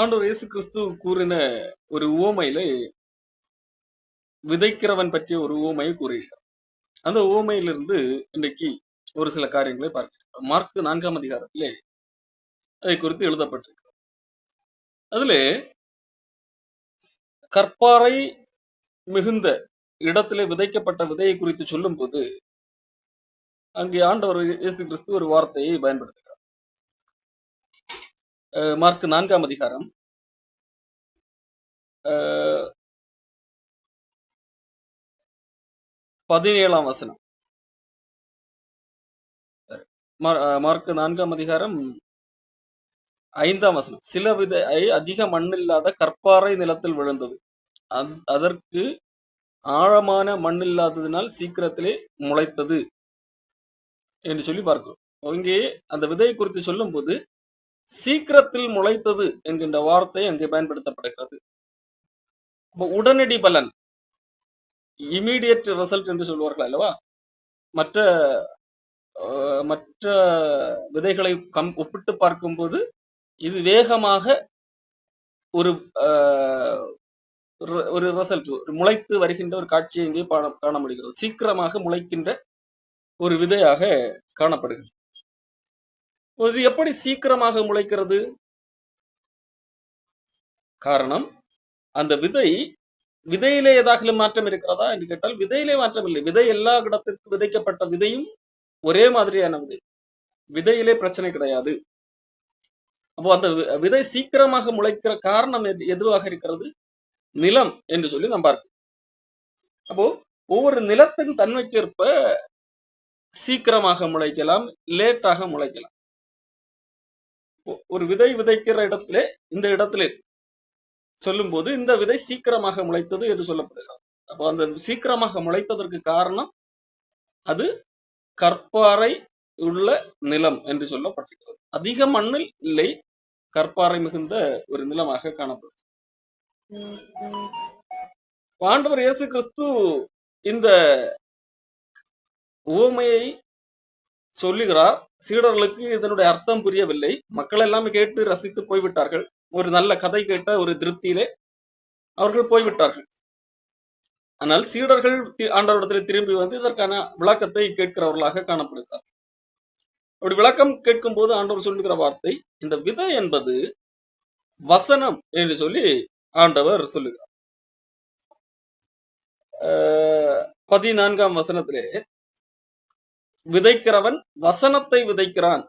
ஆண்டவர் இயேசு கிறிஸ்து கூறின ஒரு உவமையில விதைக்கிறவன் பற்றிய ஒரு உவமையை கூறுகிறார். அந்த உவமையிலிருந்து இன்னைக்கு ஒரு சில காரியங்களை பார்க்கிறோம். மார்க் 4ஆம் அதிகாரத்திலே அதை குறித்து எழுதப்பட்டிருக்கிறது. அதிலே கற்பாறை மிகுந்த இடத்திலே விதைக்கப்பட்ட விதையை குறித்து சொல்லும் போது அங்கே ஆண்டவர் இயேசு கிறிஸ்து ஒரு வார்த்தையை பயன்படுத்துகிறார். மார்க் 4ஆம் அதிகாரம் 17ஆம் வசனம். மார்க் 4ஆம் அதிகாரம் 5ஆம் வசனம். சில விதை அதிக மண்ணில்லாத கற்பாறை நிலத்தில் விழுந்தது, அதற்கு ஆழமான மண் இல்லாததினால் சீக்கிரத்திலே முளைத்தது என்று சொல்லி பார்க்கிறோம். இங்கே அந்த விதையை குறித்து சொல்லும் போது சீக்கிரத்தில் முளைத்தது என்கின்ற வார்த்தை அங்கே பயன்படுத்தப்படுகிறது. உடனடி பலன், இமீடியட் ரிசல்ட் என்று சொல்வார்கள் அல்லவா? மற்ற விதைகளை ஒப்பிட்டு பார்க்கும்போது இது வேகமாக ஒரு ரிசல்ட், முளைத்து வருகின்ற ஒரு காட்சியை இங்கே காண முடிகிறது. சீக்கிரமாக முளைக்கின்ற ஒரு விதையாக காணப்படுகிறது. இது எப்படி சீக்கிரமாக முளைக்கிறது? காரணம், அந்த விதையிலே ஏதாவது மாற்றம் இருக்கிறதா என்று கேட்டால் விதையிலே மாற்றம் இல்லை. விதை எல்லா இடத்திற்கு விதைக்கப்பட்ட விதையும் ஒரே மாதிரியான விதையிலே பிரச்சனை கிடையாது. அப்போ அந்த விதை சீக்கிரமாக முளைக்கிற காரணம் எதுவாக இருக்கிறது? நிலம் என்று சொல்லி நாம் பார்க்கிறோம். அப்போ ஒவ்வொரு நிலத்தின் தன்மைக்கேற்ப சீக்கிரமாக முளைக்கலாம், லேட்டாக முளைக்கலாம். ஒரு விதை விதைக்கிற இடத்திலே, இந்த இடத்திலே சொல்லும் போது இந்த விதை சீக்கிரமாக முளைத்தது என்று சொல்லப்படுகிறது. அப்போ அந்த சீக்கிரமாக முளைத்ததற்கு காரணம் அது கற்பாறை உள்ள நிலம் என்று சொல்லப்பட்டிருக்கிறது. அதிக மண்ணில் இல்லை, கற்பாறை மிகுந்த ஒரு நிலமாக காணப்படும். ஆண்டவர் இயேசு கிறிஸ்து இந்த உவமையை சொல்லுகிறார். சீடர்களுக்கு இதனுடைய அர்த்தம் புரியவில்லை. மக்கள் எல்லாமே கேட்டு ரசித்து போய்விட்டார்கள். ஒரு நல்ல கதை கேட்ட ஒரு திருப்தியிலே அவர்கள் போய்விட்டார்கள். ஆனால் சீடர்கள் ஆண்டவரிடத்தில் திரும்பி வந்து இதற்கான விளக்கத்தை கேட்கிறவர்களாக காணப்படுகிறார். அப்படி விளக்கம் கேட்கும் போது ஆண்டவர் சொல்லுகிற வார்த்தை, இந்த விதை என்பது வசனம் என்று சொல்லி ஆண்டவர் சொல்லுகிறார். 14ஆம் வசனத்திலே விதைக்கிறவன் வசனத்தை விதைக்கிறான்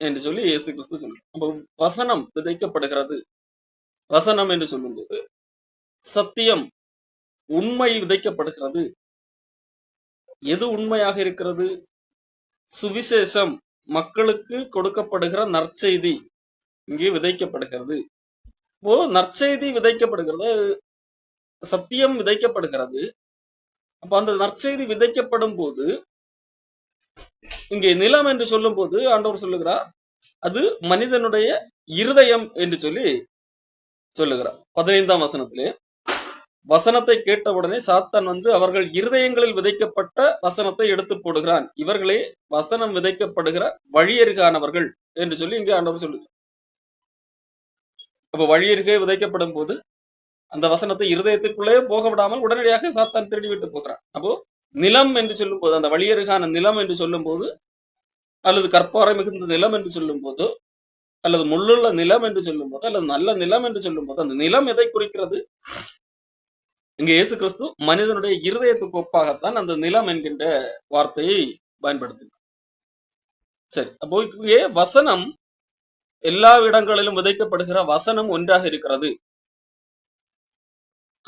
என்று சொல்லி இயேசு கிறிஸ்து சொல்லுகிறார். அப்ப வசனம் விதைக்கப்படுகிறது. வசனம் என்று சொல்லும்போது சத்தியம், உண்மை விதைக்கப்படுகிறது. எது உண்மையாக இருக்கிறது? சுவிசேஷம், மக்களுக்கு கொடுக்கப்படுகிற நற்செய்தி இங்கே விதைக்கப்படுகிறது. இப்போ நற்செய்தி விதைக்கப்படுகிறது, சத்தியம் விதைக்கப்படுகிறது. அப்ப அந்த நற்செய்தி விதைக்கப்படும் போது இங்கே நிலம் என்று சொல்லும் போது ஆண்டவர் சொல்லுகிறார், அது மனிதனுடைய இருதயம் என்று சொல்லி சொல்லுகிறார். 15ஆம் வசனத்திலே வசனத்தை கேட்டவுடனே சாத்தான் வந்து அவர்கள் இருதயங்களில் விதைக்கப்பட்ட வசனத்தை எடுத்து போடுகிறான், இவர்களே வசனம் விதைக்கப்படுகிற வழியருகானவர்கள் என்று சொல்லி இங்கே ஆண்டவர் சொல்லுகிறார். அப்ப வழியருகே விதைக்கப்படும் போது அந்த வசனத்தை இருதயத்துக்குள்ளே போக விடாமல் உடனடியாக சாத்தான் திருடி விட்டு போகிறான். அப்போ நிலம் என்று சொல்லும் போது, அந்த வழியருகான நிலம் என்று சொல்லும் போது, அல்லது கற்பாறை மிகுந்த நிலம் என்று சொல்லும் போது, அல்லது முள்ளுள்ள நிலம் என்று சொல்லும் போது, அல்லது நல்ல நிலம் என்று சொல்லும் போது, அந்த நிலம் எதை குறிக்கிறது? இங்க இயேசு கிறிஸ்து மனிதனுடைய இருதயத்துக்கு ஒப்பாகத்தான் அந்த நிலம் என்கின்ற வார்த்தையை பயன்படுத்தினார். சரி, அப்போ இங்கே வசனம் எல்லா இடங்களிலும் விதைக்கப்படுகிற வசனம் ஒன்றாக இருக்கிறது.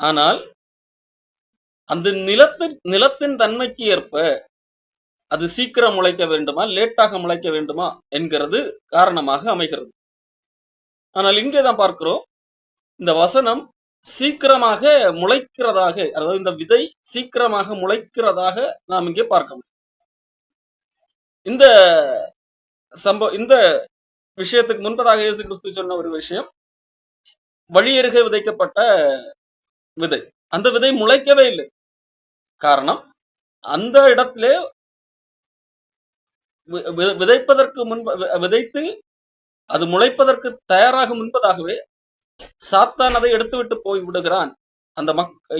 ஆனால் அந்த நிலத்தின் தன்மைக்கு ஏற்ப அது சீக்கிரம் முளைக்க வேண்டுமா, லேட்டாக முளைக்க வேண்டுமா என்கிறது காரணமாக அமைகிறது. ஆனால் இங்கே தான் பார்க்கிறோம், இந்த வசனம் சீக்கிரமாக முளைக்கிறதாக, அதாவது இந்த விதை சீக்கிரமாக முளைக்கிறதாக நாம் இங்கே பார்க்க முடியும். இந்த விஷயத்துக்கு முன்பதாக இயேசு கிறிஸ்து சொன்ன ஒரு விஷயம், வழியருகே விதைக்கப்பட்ட விதை, அந்த விதை முளைக்கவே இல்லை. காரணம், அந்த இடத்திலே விதைப்பதற்கு முன்பு, விதைத்து அது முளைப்பதற்கு தயாராக முன்பதாகவே சாத்தான் அதை எடுத்துவிட்டு போய் விடுகிறான். அந்த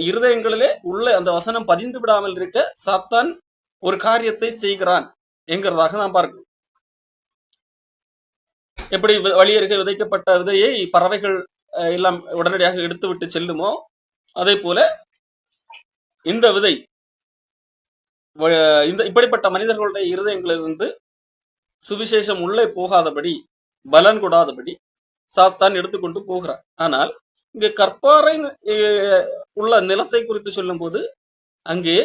இருதயங்களிலே உள்ள அந்த வசனம் பதிந்து விடாமல் இருக்க சாத்தான் ஒரு காரியத்தை செய்கிறான் என்கிறதாக நாம் பார்க்கிறோம். எப்படி வழியருகே விதைக்கப்பட்ட விதையை பறவைகள் எல்லாம் உடனடியாக எடுத்துவிட்டு செல்லுமோ, அதே போல இந்த விதை இப்படிப்பட்ட மனிதர்களுடைய இருதயங்களிலிருந்து சுவிசேஷம் உள்ளே போகாதபடி, பலன் கொடாதபடி சாத்தான் எடுத்துக்கொண்டு போகிறார். ஆனால் இங்கே கற்பாறை உள்ள நிலத்தை குறித்து சொல்லும் போது அங்கே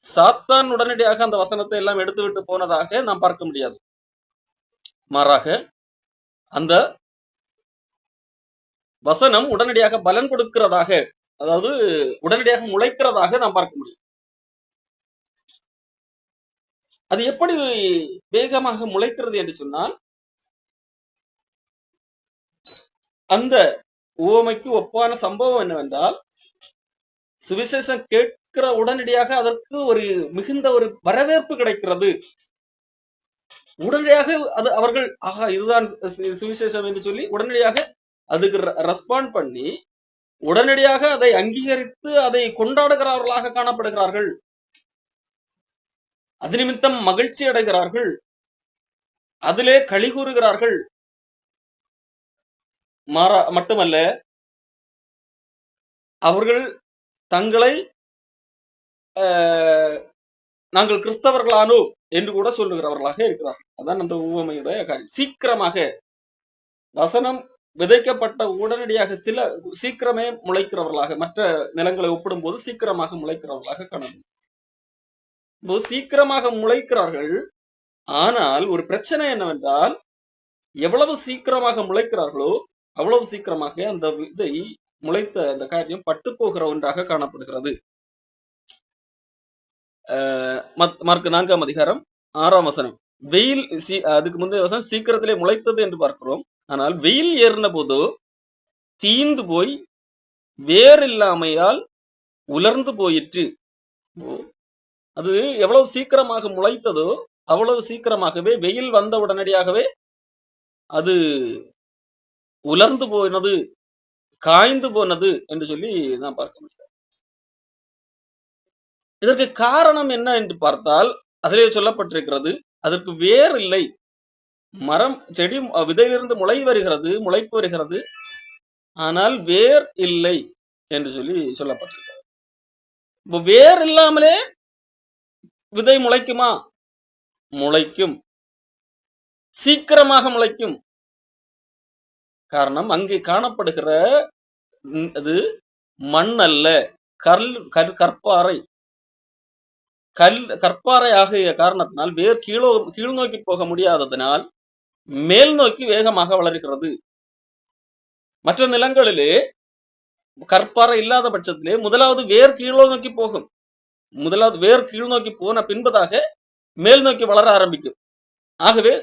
சாத்தான் உடனடியாக அந்த வசனத்தை எல்லாம் எடுத்துவிட்டு போனதாக நாம் பார்க்க முடியாது. மாறாக அந்த வசனம் உடனடியாக பலன் கொடுக்கிறதாக, அதாவது உடனடியாக முளைக்கிறதாக நாம் பார்க்க முடியும். அது எப்படி வேகமாக முளைக்கிறது என்று சொன்னால், அந்த உவமைக்கு ஒப்பான சம்பவம் என்னவென்றால், சுவிசேஷம் கேட்கிற உடனடியாக அதற்கு ஒரு மிகுந்த ஒரு வரவேற்பு கிடைக்கிறது. உடனடியாக அது அவர்கள் ஆஹா இதுதான் சுவிசேஷம் என்று சொல்லி உடனடியாக அதுக்கு ரெஸ்பாண்ட் பண்ணி உடனடியாக அதை அங்கீகரித்து அதை கொண்டாடுகிறவர்களாக காணப்படுகிறார்கள். அது நிமித்தம் மகிழ்ச்சி அடைகிறார்கள், அதிலே களி கூறுகிறார்கள். மட்டுமல்ல, அவர்கள் தங்களை நாங்கள் கிறிஸ்தவர்களானோம் என்று கூட சொல்லுகிறவர்களாக இருக்கிறார்கள். அதான் அந்த உவமையுடைய காரியம். சீக்கிரமாக வசனம் விதைக்கப்பட்ட உடனடியாக சீக்கிரமே முளைக்கிறவர்களாக, மற்ற நிலங்களை ஒப்பிடும் போது சீக்கிரமாக முளைக்கிறவர்களாக காணப்படும். சீக்கிரமாக முளைக்கிறார்கள். ஆனால் ஒரு பிரச்சனை என்னவென்றால், எவ்வளவு சீக்கிரமாக முளைக்கிறார்களோ அவ்வளவு சீக்கிரமாக அந்த விதை முளைத்த அந்த காரியம் பட்டு போகிற ஒன்றாக காணப்படுகிறது. மார்க் 4ஆம் அதிகாரம் 6ஆம் வசனம், வெயில் அதுக்கு முந்தைய வசனம் சீக்கிரத்திலே முளைத்தது என்று பார்க்கிறோம். ஆனால் வெயில் ஏறின போதோ தீந்து போய் வேர் இல்லாமையால் உலர்ந்து போயிற்று. அது எவ்வளவு சீக்கிரமாக முளைத்ததோ அவ்வளவு சீக்கிரமாகவே வெயில் வந்த உடனடியாகவே அது உலர்ந்து போனது, காய்ந்து போனது என்று சொல்லி நான் பார்க்க முடியும். இதற்கு காரணம் என்ன என்று பார்த்தால் அதிலே சொல்லப்பட்டிருக்கிறது, அதற்கு வேர் இல்லை. மரம் செடி விதையிலிருந்து முளைப்பு வருகிறது, ஆனால் வேர் இல்லை என்று சொல்லி சொல்லப்பட்டிருக்கிறது. இப்போ வேர் இல்லாமலே விதை முளைக்குமா? முளைக்கும், சீக்கிரமாக முளைக்கும். காரணம் அங்கே காணப்படுகிற அது மண் அல்ல, கற்பாறை. கற்பாறை ஆகிய காரணத்தினால் வேர் கீழ் நோக்கி போக முடியாததனால் மேல் நோக்கி வேகமாக வளர்கிறது. மற்ற நிலங்களிலே கற்பாறை இல்லாத பட்சத்திலே முதலாவது வேர் கீழோ நோக்கி போகும். முதலாவது வேர் கீழ் நோக்கி போன பின்பதாக மேல் நோக்கி வளர ஆரம்பிக்கும். ஆகவே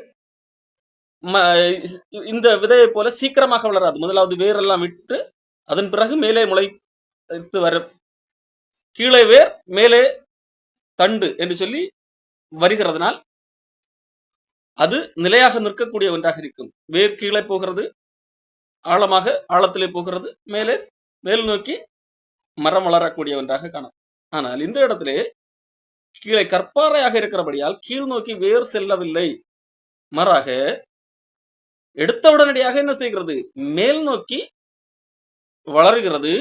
இந்த விதையை போல சீக்கிரமாக வளராது. முதலாவது வேரெல்லாம் விட்டு அதன் பிறகு மேலே முளைத்து வரும். கீழே வேர் மேலே தண்டு என்று சொல்லி வருகிறதுனால் அது நிலையாக நிற்கக்கூடிய ஒன்றாக இருக்கும். வேர் கீழே போகிறது, ஆழத்திலே போகிறது, மேல் நோக்கி மரம் வளரக்கூடிய ஒன்றாக காணும். ஆனால் இந்த இடத்திலே கீழே கற்பாறையாக இருக்கிறபடியால் கீழ் நோக்கி வேர் செல்லவில்லை. மாறாக எடுத்த உடனடியாக என்ன செய்கிறது? மேல் நோக்கி வளருகிறது.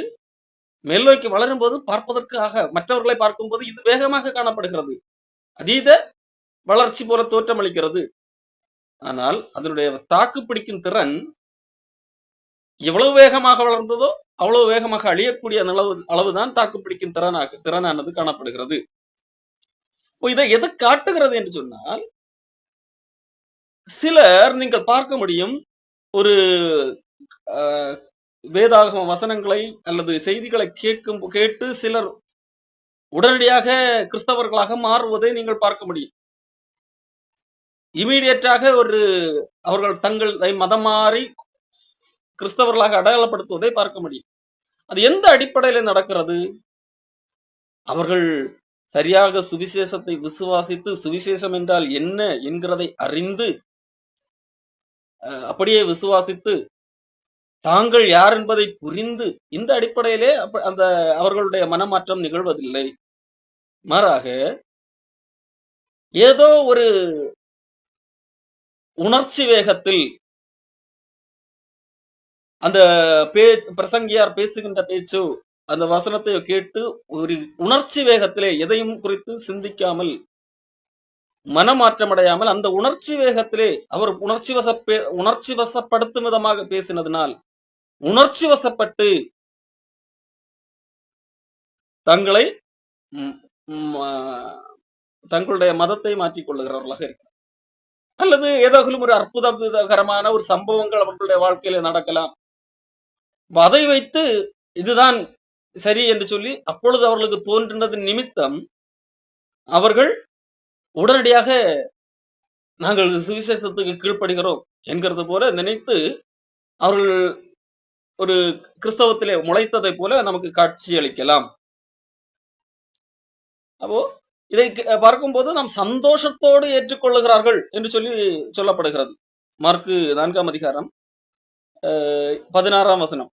மேல் நோக்கி வளரும் போது பார்ப்பதற்காக மற்றவர்களை பார்க்கும் போது இது வேகமாக காணப்படுகிறது, அதீத வளர்ச்சி போல தோற்றமளிக்கிறது. ஆனால் அதனுடைய தாக்கு பிடிக்கும் திறன் எவ்வளவு வேகமாக வளர்ந்ததோ அவ்வளவு வேகமாக அழியக்கூடிய அளவுதான் தாக்கு பிடிக்கும் திறனானது காணப்படுகிறது. இதை எதை காட்டுகிறது என்று சொன்னால், சிலர் நீங்கள் பார்க்க முடியும், ஒரு வேதாகம வசனங்களை அல்லது செய்திகளை கேட்டு சிலர் உடனடியாக கிறிஸ்தவர்களாக மாறுவதை நீங்கள் பார்க்க முடியும். இமீடியட்டாக அவர்கள் தங்களை மதம் மாறி கிறிஸ்தவர்களாக அடையாளப்படுத்துவதை பார்க்க முடியும். அது எந்த அடிப்படையில நடக்கிறது? அவர்கள் சரியாக சுவிசேஷத்தை விசுவாசித்து சுவிசேஷம் என்றால் என்ன என்கிறதை அறிந்து அப்படியே விசுவாசித்து தாங்கள் யார் என்பதை புரிந்து இந்த அடிப்படையிலே அந்த அவர்களுடைய மனமாற்றம் நிகழ்வதில்லை. மாறாக ஏதோ ஒரு உணர்ச்சி வேகத்தில் அந்த பிரசங்கியார் பேசுகின்ற பேச்சோ அந்த வசனத்தை கேட்டு ஒரு உணர்ச்சி வேகத்திலே எதையும் குறித்து சிந்திக்காமல் மனமாற்றம் அடையாமல் அந்த உணர்ச்சி வேகத்திலே அவர் உணர்ச்சி வசப்படுத்தும் விதமாக பேசினதினால் உணர்ச்சி வசப்பட்டு தங்களை தங்களுடைய மதத்தை மாற்றிக் கொள்ளுகிறவர்களாக இருக்கிறார். அல்லது ஏதாவது ஒரு அற்புதகரமான ஒரு சம்பவங்கள் அவர்களுடைய வாழ்க்கையில நடக்கலாம். அதை வைத்து இதுதான் சரி என்று சொல்லி அப்பொழுது அவர்களுக்கு தோன்றினது நிமித்தம் அவர்கள் உடனடியாக நாங்கள் சுவிசேஷத்துக்கு கீழ்ப்படுகிறோம் என்கிறது போல நினைத்து அவர்கள் ஒரு கிறிஸ்தவத்திலே முளைத்ததை போல நமக்கு காட்சி அளிக்கலாம். அப்போ இதை பார்க்கும்போது நாம் சந்தோஷத்தோடு ஏற்றுக்கொள்ளுகிறார்கள் என்று சொல்லி சொல்லப்படுகிறது. மார்க்கு 4ஆம் அதிகாரம் 16ஆம் வசனம்.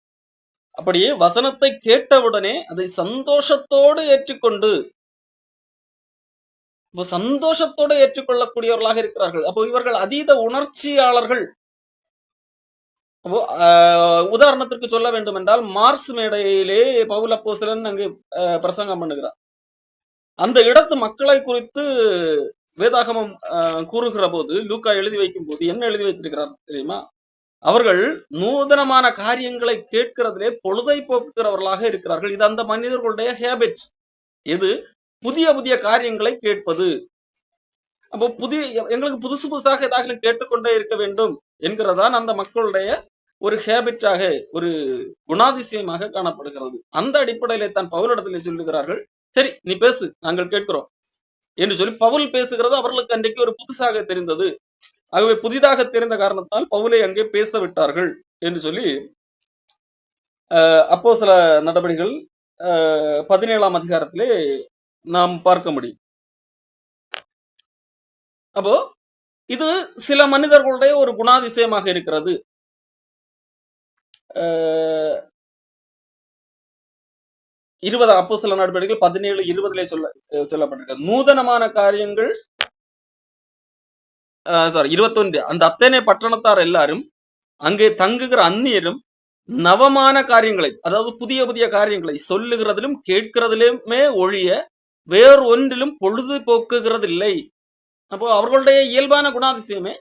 அப்படியே வசனத்தை கேட்டவுடனே அதை சந்தோஷத்தோடு ஏற்றுக்கொண்டு சந்தோஷத்தோடு ஏற்றுக்கொள்ளக்கூடியவர்களாக இருக்கிறார்கள். அப்போ இவர்கள் அதீத உணர்ச்சியாளர்கள். அப்போ உதாரணத்திற்கு சொல்ல வேண்டும் என்றால் மார்ஸ் மேடையிலே பவுல் அப்போஸ்தலன் அங்கு பிரசங்கம் பண்ணுகிறார். அந்த இடத்து மக்களை குறித்து வேதாகமம் கூறுகிற போது லூக்கா எழுதி வைக்கும் போது என்ன எழுதி வைத்திருக்கிறார் தெரியுமா? அவர்கள் நூதனமான காரியங்களை கேட்கிறதிலே பொழுதை போக்குகிறவர்களாக இருக்கிறார்கள். இது அந்த மனிதர்களுடைய ஹேபிட். இது புதிய புதிய காரியங்களை கேட்பது. அப்போ எங்களுக்கு புதுசு புதுசாக ஏதாவது கேட்டுக்கொண்டே இருக்க வேண்டும் என்கிறதான் அந்த மக்களுடைய ஒரு ஹேபிட்டாக ஒரு குணாதிசயமாக காணப்படுகிறது. அந்த அடிப்படையிலே தான் பவுலிடத்திலே சொல்லுகிறார்கள், சரி நீ பேசு, நாங்கள் கேட்கிறோம் என்று சொல்லி பவுல் பேசுகிறது அவர்களுக்கு அன்றைக்கு ஒரு புதுசாக தெரிந்தது. ஆகவே புதிதாக தெரிந்த காரணத்தால் பவுலை அங்கே பேச விட்டார்கள் என்று சொல்லி அப்போஸ்தல நடபடிகள் 17ஆம் அதிகாரத்திலே நாம் பார்க்க முடியும். அப்போ இது சில மனிதர்களுடைய ஒரு குணாதிசயமாக இருக்கிறது. அப்போஸ்தல நடபடிகள் 17:20 சொல்லப்பட்டிருக்கிறது. நூதனமான காரியங்கள் 21. அந்த அத்தனை பட்டணத்தார் எல்லாரும் அங்கே தங்குகிற அந்நியரும் நவமான காரியங்களை, அதாவது புதிய புதிய காரியங்களை சொல்லுகிறதிலும் கேட்கிறதிலுமே ஒழிய வேறு ஒன்றிலும் பொழுது போக்குகிறதில்லை. அப்போ அவர்களுடைய இயல்பான குணாதிசயமே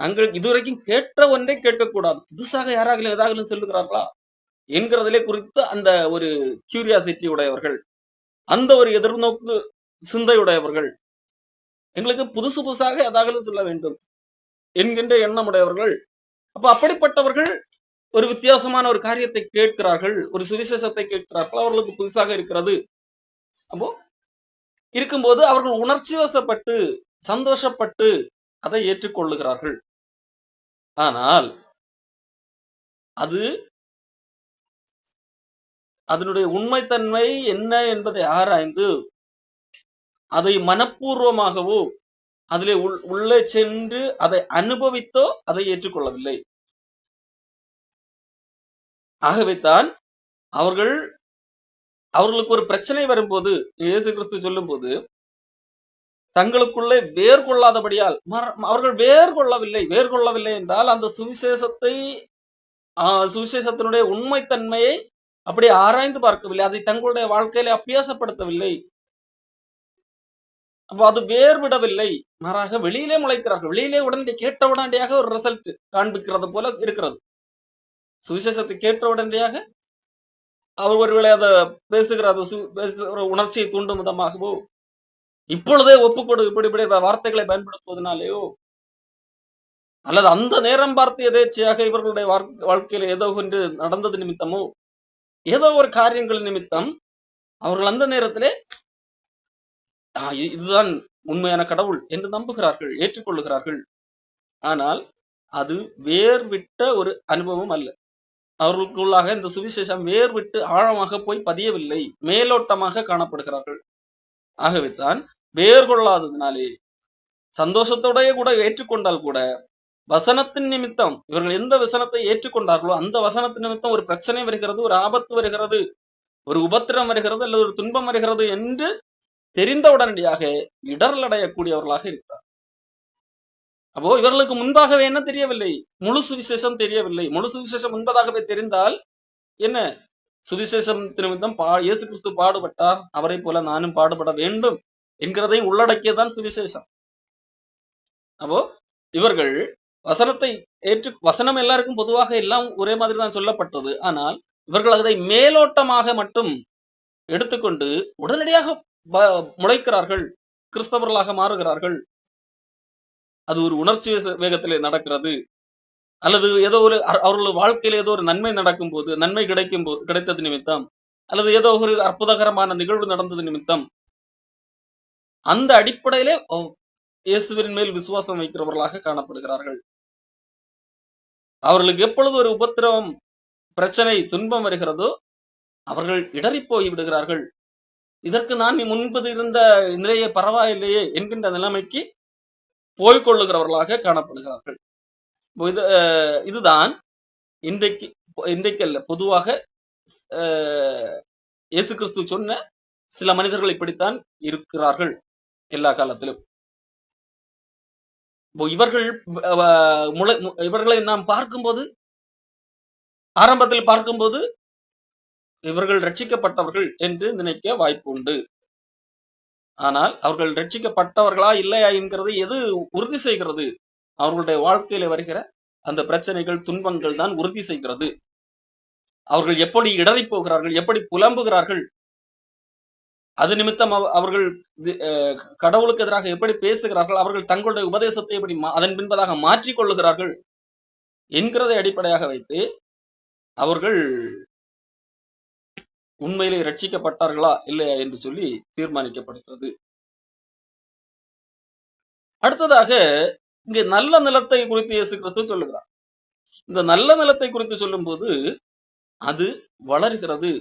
நாங்கள் இதுவரைக்கும் கேட்ட ஒன்றை கேட்கக்கூடாது, புதுசாக யாராக ஏதாவது சொல்லுகிறார்களா என்கிறதிலே குறித்து அந்த ஒரு கியூரியாசிட்டி உடையவர்கள், அந்த ஒரு எதிர்நோக்கு சிந்தையுடையவர்கள், எங்களுக்கு புதுசு புதுசாக ஏதாவது சொல்ல வேண்டும் என்கின்ற எண்ணம் உடையவர்கள். அப்ப அப்படிப்பட்டவர்கள் ஒரு வித்தியாசமான ஒரு காரியத்தை கேட்கிறார்கள், ஒரு சுவிசேஷத்தை கேட்கிறார்கள், அவர்களுக்கு புதுசாக இருக்கிறது. அப்போ இருக்கும்போது அவர்கள் உணர்ச்சி வசப்பட்டு சந்தோஷப்பட்டு அதை ஏற்றுக்கொள்ளுகிறார்கள். ஆனால் அது அதனுடைய உண்மைத்தன்மை என்ன என்பதை ஆராய்ந்து அதை மனப்பூர்வமாகவோ அதிலே உள்ளே சென்று அதை அனுபவித்தோ அதை ஏற்றுக்கொள்ளவில்லை. ஆகவே தான் அவர்களுக்கு ஒரு பிரச்சனை வரும்போது இயேசு கிறிஸ்து சொல்லும் போது தங்களுக்குள்ளே வேர் கொள்ளாதபடியால் அவர்கள் வேர் கொள்ளவில்லை என்றால் அந்த சுவிசேஷத்தினுடைய உண்மைத்தன்மையை அப்படியே ஆராய்ந்து பார்க்கவில்லை, அதை தங்களுடைய வாழ்க்கையில அபியாசப்படுத்தவில்லை. அப்போ அது வேர் விடவில்லை, மாறாக வெளியிலே முளைக்கிறார்கள். வெளியிலே கேட்ட உடனடியாக ஒரு ரிசல்ட் காண்பிக்கிறது போல இருக்கிறது. சுவிசேஷத்தை கேட்ட உடனடியாக அவர் ஒருவேளை அதை பேசுகிற உணர்ச்சியை தூண்டும் விதமாகவோ இப்பொழுதே ஒப்புக்கொடு இப்படி வார்த்தைகளை பயன்படுத்துவதனாலேயோ அல்லது அந்த நேரம் பார்த்து எதேச்சையாக இவர்களுடைய வாழ்க்கையில ஏதோ ஒன்று நடந்தது நிமித்தமோ ஏதோ ஒரு காரியங்கள் நிமித்தம் அவர்கள் அந்த நேரத்திலே இதுதான் உண்மையான கடவுள் என்று நம்புகிறார்கள், ஏற்றுக்கொள்ளுகிறார்கள். ஆனால் அது வேர் விட்ட ஒரு அனுபவம் அல்ல. அவர்களுக்குள்ளாக இந்த சுவிசேஷம் வேர் விட்டு ஆழமாக போய் பதியவில்லை, மேலோட்டமாக காணப்படுகிறார்கள். ஆகவே தான் வேர் கொள்ளாததினாலே சந்தோஷத்தோடய கூட ஏற்றுக்கொண்டால் கூட வசனத்தின் நிமித்தம் இவர்கள் எந்த வசனத்தை ஏற்றுக்கொண்டார்களோ அந்த வசனத்தின் நிமித்தம் ஒரு பிரச்சனை வருகிறது, ஒரு ஆபத்து வருகிறது, ஒரு உபத்திரம் வருகிறது அல்லது ஒரு துன்பம் வருகிறது என்று தெரிந்த உடனடியாக இடரல் அடையக்கூடியவர்களாக இருக்கிறார். அப்போ இவர்களுக்கு முன்பாகவே என்ன தெரியவில்லை? முழு சுவிசேஷம் தெரியவில்லை. முழு சுவிசேஷம் முன்பதாகவே தெரிந்தால் என்ன? சுவிசேஷம் நிமித்தம் இயேசு கிறிஸ்து பாடுபட்டார், அவரை போல நானும் பாடுபட வேண்டும் என்கிறதை உள்ளடக்கியதான் சுவிசேஷம். அப்போ இவர்கள் வசனத்தை வசனம் எல்லாருக்கும் பொதுவாக எல்லாம் ஒரே மாதிரி தான் சொல்லப்பட்டது. ஆனால் இவர்கள் அதை மேலோட்டமாக மட்டும் எடுத்துக்கொண்டு உடனடியாக முளைக்கிறார்கள், கிறிஸ்தவர்களாக மாறுகிறார்கள். அது ஒரு உணர்ச்சி வேகத்திலே நடக்கிறது, அல்லது ஏதோ ஒரு அவர்கள் வாழ்க்கையில ஏதோ ஒரு நன்மை நடக்கும் போது, நன்மை கிடைத்தது நிமித்தம், அல்லது ஏதோ ஒரு அற்புதகரமான நிகழ்வு நடந்தது நிமித்தம், அந்த அடிப்படையிலே இயேசுவின் மேல் விசுவாசம் வைக்கிறவர்களாக காணப்படுகிறார்கள். அவர்களுக்கு எப்பொழுது ஒரு உபத்திரவம், பிரச்சனை, துன்பம் வருகிறதோ அவர்கள் இடறி போய் விடுகிறார்கள். இதற்கு நான் முன்பது இருந்த நிலையே பரவாயில்லையே என்கின்ற நிலைமைக்கு போய்கொள்ளுகிறவர்களாக காணப்படுகிறார்கள். இதுதான் இன்றைக்கு அல்ல, பொதுவாக இயேசு கிறிஸ்து சொன்ன சில மனிதர்கள் இப்படித்தான் இருக்கிறார்கள் எல்லா காலத்திலும். இவர்களை நாம் பார்க்கும்போது, ஆரம்பத்தில் பார்க்கும்போது இவர்கள் ரட்சிக்கப்பட்டவர்கள் என்று நினைக்க வாய்ப்பு உண்டு. ஆனால் அவர்கள் ரட்சிக்கப்பட்டவர்களா இல்லையா என்கிறது எது உறுதி செய்கிறது? அவர்களுடைய வாழ்க்கையில வருகிற அந்த பிரச்சனைகள், துன்பங்கள் தான் உறுதி செய்கிறது. அவர்கள் எப்படி இடறி போகிறார்கள், எப்படி புலம்புகிறார்கள், அது நிமித்தம் அவர்கள் கடவுளுக்கு எதிராக எப்படி பேசுகிறார்கள், அவர்கள் தங்களுடைய உபதேசத்தை எப்படி அதன் பின்பதாக மாற்றிக் கொள்ளுகிறார்கள் என்கிறதை அடிப்படையாக வைத்து அவர்கள் உண்மையிலே ரட்சிக்கப்பட்டார்களா இல்லையா என்று சொல்லி தீர்மானிக்கப்படுகிறது. அடுத்ததாக இங்கே நல்ல நிலத்தை குறித்து இயேசு கிறிஸ்து சொல்லுகிறார். இந்த நல்ல நிலத்தை குறித்து சொல்லும் போது அது வளர்கிறது,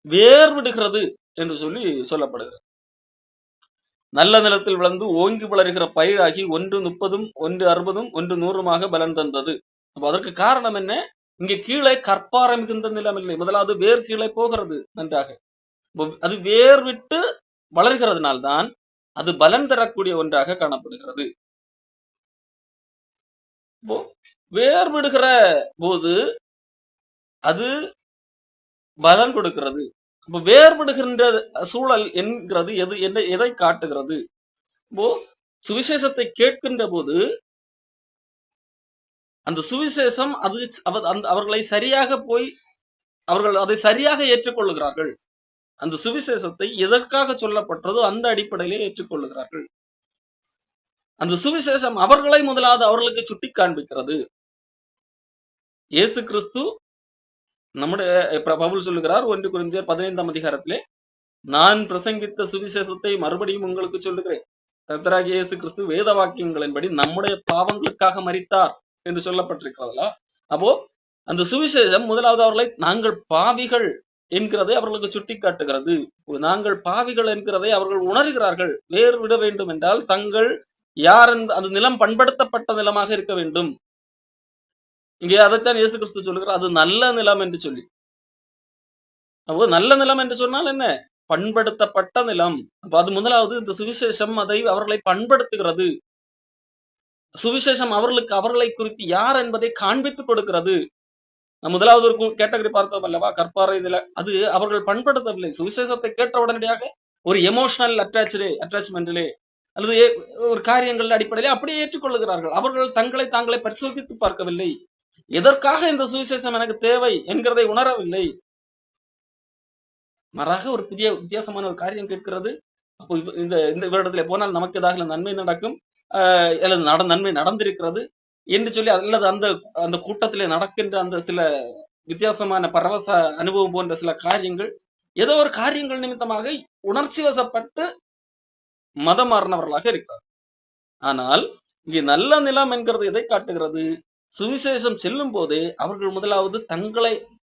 வேர் விடுகிறது என்று சொல்லி சொல்லப்படுகிறது. நல்ல நிலத்தில் விளந்து ஓங்கி வளர்கிற பயிராகி 1 30, 1 60, 1 100 பலன் தந்தது. அப்ப அதற்கு காரணம் என்ன? இங்கே கீழே கற்பாறை மிகுந்த நிலம் இல்லை. முதலாவது வேர் கீழே போகிறது நன்றாக. அது வேர் விட்டு வளர்கிறதுனால்தான் அது பலன் தரக்கூடிய ஒன்றாக காணப்படுகிறது. வேர் விடுகிற போது அது பலன் கொடுக்கிறது. வேர் விடுகின்ற சூழல் என்கிறது எதை காட்டுகிறது? சுவிசேஷத்தை கேட்கின்ற போது அந்த சுவிசேஷம் அவர்களை சரியாக அவர்கள் அதை சரியாக ஏற்றுக்கொள்ளுகிறார்கள். அந்த சுவிசேஷத்தை எதற்காக சொல்லப்பட்டதோ அந்த அடிப்படையிலே ஏற்றுக்கொள்ளுகிறார்கள். அந்த சுவிசேஷம் அவர்களை முதலாவது அவர்களுக்கு சுட்டி காண்பிக்கிறது. இயேசு கிறிஸ்து நம்முடைய பவுல் சொல்லுகிறார் 1 கொரிந்தியர் 15 அதிகாரத்திலே, நான் பிரசங்கித்த சுவிசேஷத்தை மறுபடியும் உங்களுக்கு சொல்லுகிறேன். கர்த்தராகிய இயேசு கிறிஸ்து வேத வாக்கியங்களின்படி நம்முடைய பாவங்களுக்காக மரித்தார் என்று சொல்லப்பட்டிருக்கிறதா? அப்போ அந்த சுவிசேஷம் முதலாவது அவர்களை நாங்கள் பாவிகள் என்கிறதை அவர்களுக்கு சுட்டி காட்டுகிறது. நாங்கள் பாவிகள் என்கிறதை அவர்கள் உணர்கிறார்கள். வேறு விட வேண்டும் என்றால் தங்கள் யார் அந்த நிலம் பண்படுத்தப்பட்ட நிலமாக இருக்க வேண்டும். இங்கே அதைத்தான் இயேசு கிறிஸ்து சொல்லுகிறார், அது நல்ல நிலம் என்று சொல்லி. அப்போ நல்ல நிலம் என்று சொன்னால் என்ன? பண்படுத்தப்பட்ட நிலம். அப்ப அது முதலாவது இந்த சுவிசேஷம் அவர்களை பண்படுத்துகிறது. சுவிசேஷம் அவர்களை குறித்து யார் என்பதை காண்பித்துக் கொடுக்கிறது. முதலாவது ஒரு கேட்டகரி பார்த்தோம் அல்லவா, கற்பாறை இதுல. அது அவர்கள் பண்படுத்தவில்லை. சுவிசேஷத்தை கேட்ட உடனடியாக ஒரு எமோஷனல் அட்டாச்மெண்டிலே அல்லது ஒரு காரியங்கள் அடிப்படையிலே அப்படியே ஏற்றுக்கொள்ளுகிறார்கள். அவர்கள் தங்களை தாங்களே பரிசோதித்து பார்க்கவில்லை. எதற்காக இந்த சுவிசேஷம் எனக்கு தேவை என்கிறதை உணரவில்லை. மாறாக ஒரு புதிய வித்தியாசமான ஒரு காரியம் கேட்கிறது. அப்போ இந்த வருடத்திலே போனால் நமக்கு ஏதாவது நன்மை நடக்கும் அல்லது நன்மை நடந்திருக்கிறது என்று சொல்லி, அல்லது அந்த கூட்டத்திலே நடக்கின்ற அந்த சில வித்தியாசமான பரவச அனுபவம் போன்ற சில காரியங்கள், ஏதோ ஒரு காரியங்கள் நிமித்தமாக உணர்ச்சி வசப்பட்டு மதம் மாறினவர்களாக இருக்கிறார். ஆனால் இங்கே நல்ல நிலம் என்கிறது எதை காட்டுகிறது? சுவிசேஷம் செல்லும் போதே அவர்கள் முதலாவது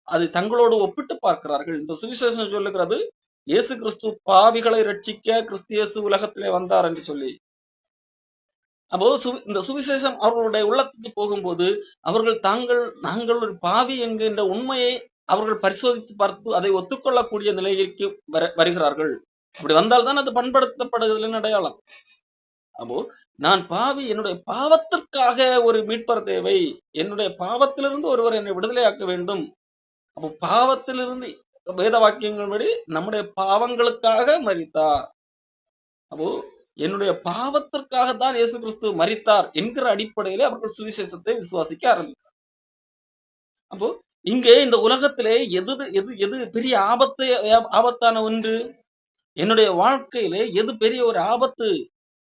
அதை தங்களோடு ஒப்பிட்டு பார்க்கிறார்கள். இந்த சுவிசேஷம் சொல்லுகிறது, இயேசு கிறிஸ்து பாவிகளை ரட்சிக்க கிறிஸ்து இயேசு உலகத்திலே வந்தார் என்று சொல்லி. அப்போ இந்த சுவிசேஷம் அவர்களுடைய உள்ளத்துக்கு போகும்போது அவர்கள் நாங்கள் ஒரு பாவி என்கின்ற உண்மையை அவர்கள் பரிசோதித்து பார்த்து அதை ஒத்துக்கொள்ளக்கூடிய நிலைக்கு வருகிறார்கள். அப்படி வந்தால்தான் அது பண்படுத்தப்படுகிறதுன்னு அடையாளம். அப்போ நான் பாவி, என்னுடைய பாவத்திற்காக ஒரு மீட்பர் தேவை, என்னுடைய பாவத்திலிருந்து ஒருவர் என்னை விடுதலையாக்க வேண்டும். அப்போ பாவத்திலிருந்து வேத வாக்கியங்கள்படி நம்முடைய பாவங்களுக்காக மரித்தார். அப்போ என்னுடைய பாவத்திற்காக தான் இயேசு கிறிஸ்து மரித்தார் என்கிற அடிப்படையில அவர்கள் சுவிசேஷத்தை விசுவாசிக்க ஆரம்பித்தார். அப்போ இங்கே இந்த உலகத்திலே எது எது எது பெரிய ஆபத்தான ஒன்று? என்னுடைய வாழ்க்கையிலே எது பெரிய ஒரு ஆபத்து?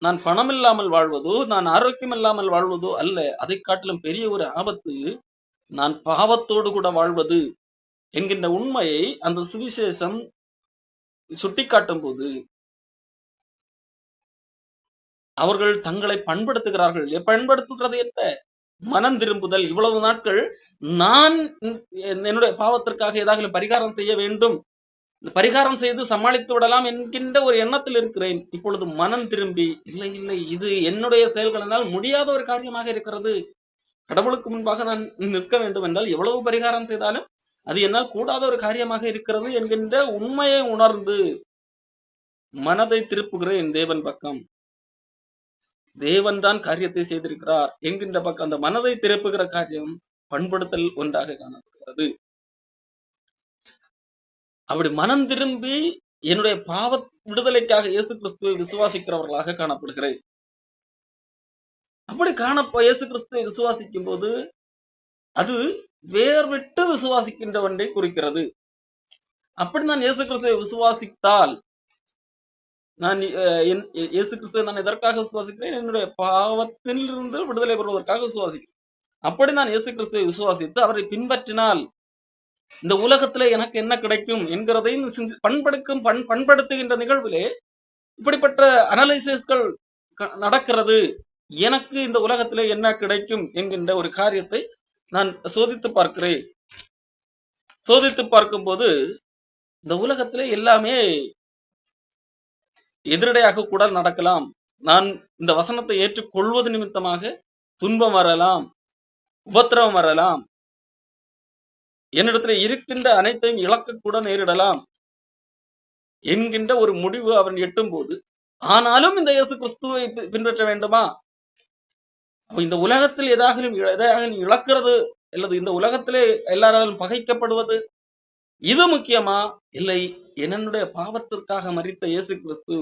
நான் பணம் இல்லாமல் வாழ்வதோ, நான் ஆரோக்கியம் இல்லாமல் வாழ்வதோ அல்ல. அதை காட்டிலும் பெரிய ஒரு ஆபத்து நான் பாவத்தோடு கூட வாழ்வது என்கின்ற உண்மையை அந்த சுவிசேஷம் சுட்டிக்காட்டும் போது அவர்கள் தங்களை பண்படுத்துகிறார்கள். பண்படுத்துகிறது என்ன? மனம் திரும்புதல். இவ்வளவு நாட்கள் நான் என்னுடைய பாவத்திற்காக ஏதாவது பரிகாரம் செய்ய வேண்டும், பரிகாரம் செய்து சமாளித்து விடலாம் என்கின்ற ஒரு எண்ணத்தில் இருக்கிறேன். இப்பொழுது மனம் திரும்பி, இல்லை இல்லை, இது என்னுடைய செயல்களினால் முடியாத ஒரு காரியமாக இருக்கிறது. கடவுளுக்கு முன்பாக நான் நிற்க வேண்டும் என்றால் எவ்வளவு பரிகாரம் செய்தாலும் அது என்னால் கூடாத ஒரு காரியமாக இருக்கிறது என்கின்ற உண்மையை உணர்ந்து மனதை திருப்புகிறேன் தேவன் பக்கம். தேவன் தான் காரியத்தை செய்திருக்கிறார் என்கின்ற பக்கம் அந்த மனதை திருப்புகிற காரியம் பண்படுத்தல் ஒன்றாக காணப்படுகிறது. அப்படி மனம் திரும்பி என்னுடைய பாவ விடுதலைக்காக இயேசு கிறிஸ்துவை விசுவாசிக்கிறவர்களாக காணப்படுகிறேன். அப்படி இயேசு கிறிஸ்துவை விசுவாசிக்கும் போது அது வேர் விட்டு விசுவாசிக்கின்ற ஒன்றை குறிக்கிறது. அப்படி நான் இயேசு கிறிஸ்துவை விசுவாசித்தால், நான் இயேசு கிறிஸ்துவை நான் எதற்காக விசுவாசிக்கிறேன்? என்னுடைய பாவத்திலிருந்து விடுதலை பெறுவதற்காக விசுவாசிக்கிறேன். அப்படி நான் இயேசு கிறிஸ்துவை விசுவாசித்து அவரை பின்பற்றினால் இந்த உலகத்துல எனக்கு என்ன கிடைக்கும் என்கிறதையும் பண்படுத்துகின்ற நிகழ்விலே இப்படிப்பட்ட அனலைசிஸ்கள் நடக்கிறது. எனக்கு இந்த உலகத்திலே என்ன கிடைக்கும் என்கின்ற ஒரு காரியத்தை நான் சோதித்து பார்க்கிறேன். சோதித்து பார்க்கும்போது இந்த உலகத்திலே எல்லாமே எதிரடையாக கூட நடக்கலாம். நான் இந்த வசனத்தை ஏற்றுக்கொள்வது நிமித்தமாக துன்பம் வரலாம், உபத்திரவம் வரலாம், என்னிடத்துல இருக்கின்ற அனைத்தையும் இழக்க கூட நேரிடலாம் என்கின்ற ஒரு முடிவு அவன் எட்டும் போது, ஆனாலும் இந்த இயேசு கிறிஸ்துவை பின்பற்ற வேண்டுமா? இந்த உலகத்தில் எதாக இழக்கிறது அல்லது இந்த உலகத்திலே எல்லாராலும் பகைக்கப்படுவது இது முக்கியமா? இல்லை, என்னுடைய பாவத்திற்காக மரித்த இயேசு கிறிஸ்து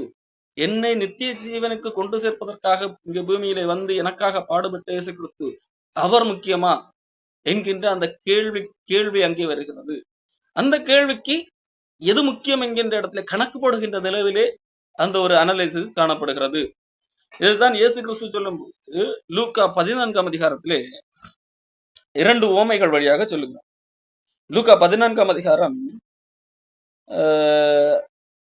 என்னை நித்திய ஜீவனுக்கு கொண்டு சேர்ப்பதற்காக இங்க பூமியிலே வந்து எனக்காக பாடுபட்ட இயேசு கிறிஸ்து அவர் முக்கியமா என்கின்ற அந்த கேள்வி அங்கே வருகிறது. அந்த கேள்விக்கு எது முக்கியம் என்கின்ற இடத்துல கணக்கு போடுகின்ற நிலவிலே அந்த ஒரு அனலைசிஸ் காணப்படுகிறது. இதுதான் இயேசு கிறிஸ்து சொல்லும் போது லூக்கா 14ஆம் அதிகாரத்திலே 2 உவமைகள் வழியாக சொல்லுங்க. லூக்கா 14ஆம் அதிகாரம்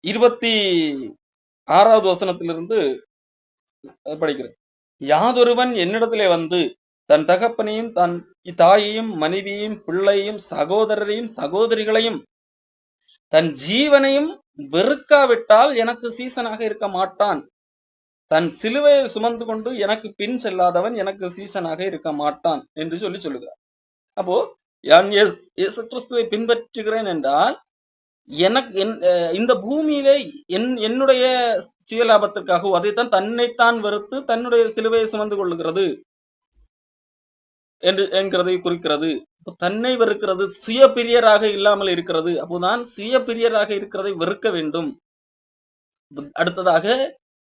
26வது வசனத்திலிருந்து படிக்கிறேன். யாதொருவன் என்னிடத்திலே வந்து தன் தகப்பனையும் தன் தாயையும் மனைவியையும் பிள்ளையும் சகோதரரையும் சகோதரிகளையும் தன் ஜீவனையும் வெறுக்காவிட்டால் எனக்கு சீசனாக இருக்க மாட்டான். தன் சிலுவையை சுமந்து கொண்டு எனக்கு பின் செல்லாதவன் எனக்கு சீசனாக இருக்க மாட்டான் என்று சொல்லுகிறார். அப்போ இயேசு கிறிஸ்துவை பின்பற்றுகிறேன் என்றால் எனக்கு இந்த பூமியிலே என்னுடைய சுயலாபத்திற்காக அதைத்தான் தன்னைத்தான் வெறுத்து தன்னுடைய சிலுவையை சுமந்து கொள்ளுகிறது என்கிறதை குறிக்கிறது. தன்னை வெறுக்கிறது, சுய பிரியராக இல்லாமல் இருக்கிறது. அப்போதான் சுய பிரியராக இருக்கிறதை வெறுக்க வேண்டும். அடுத்ததாக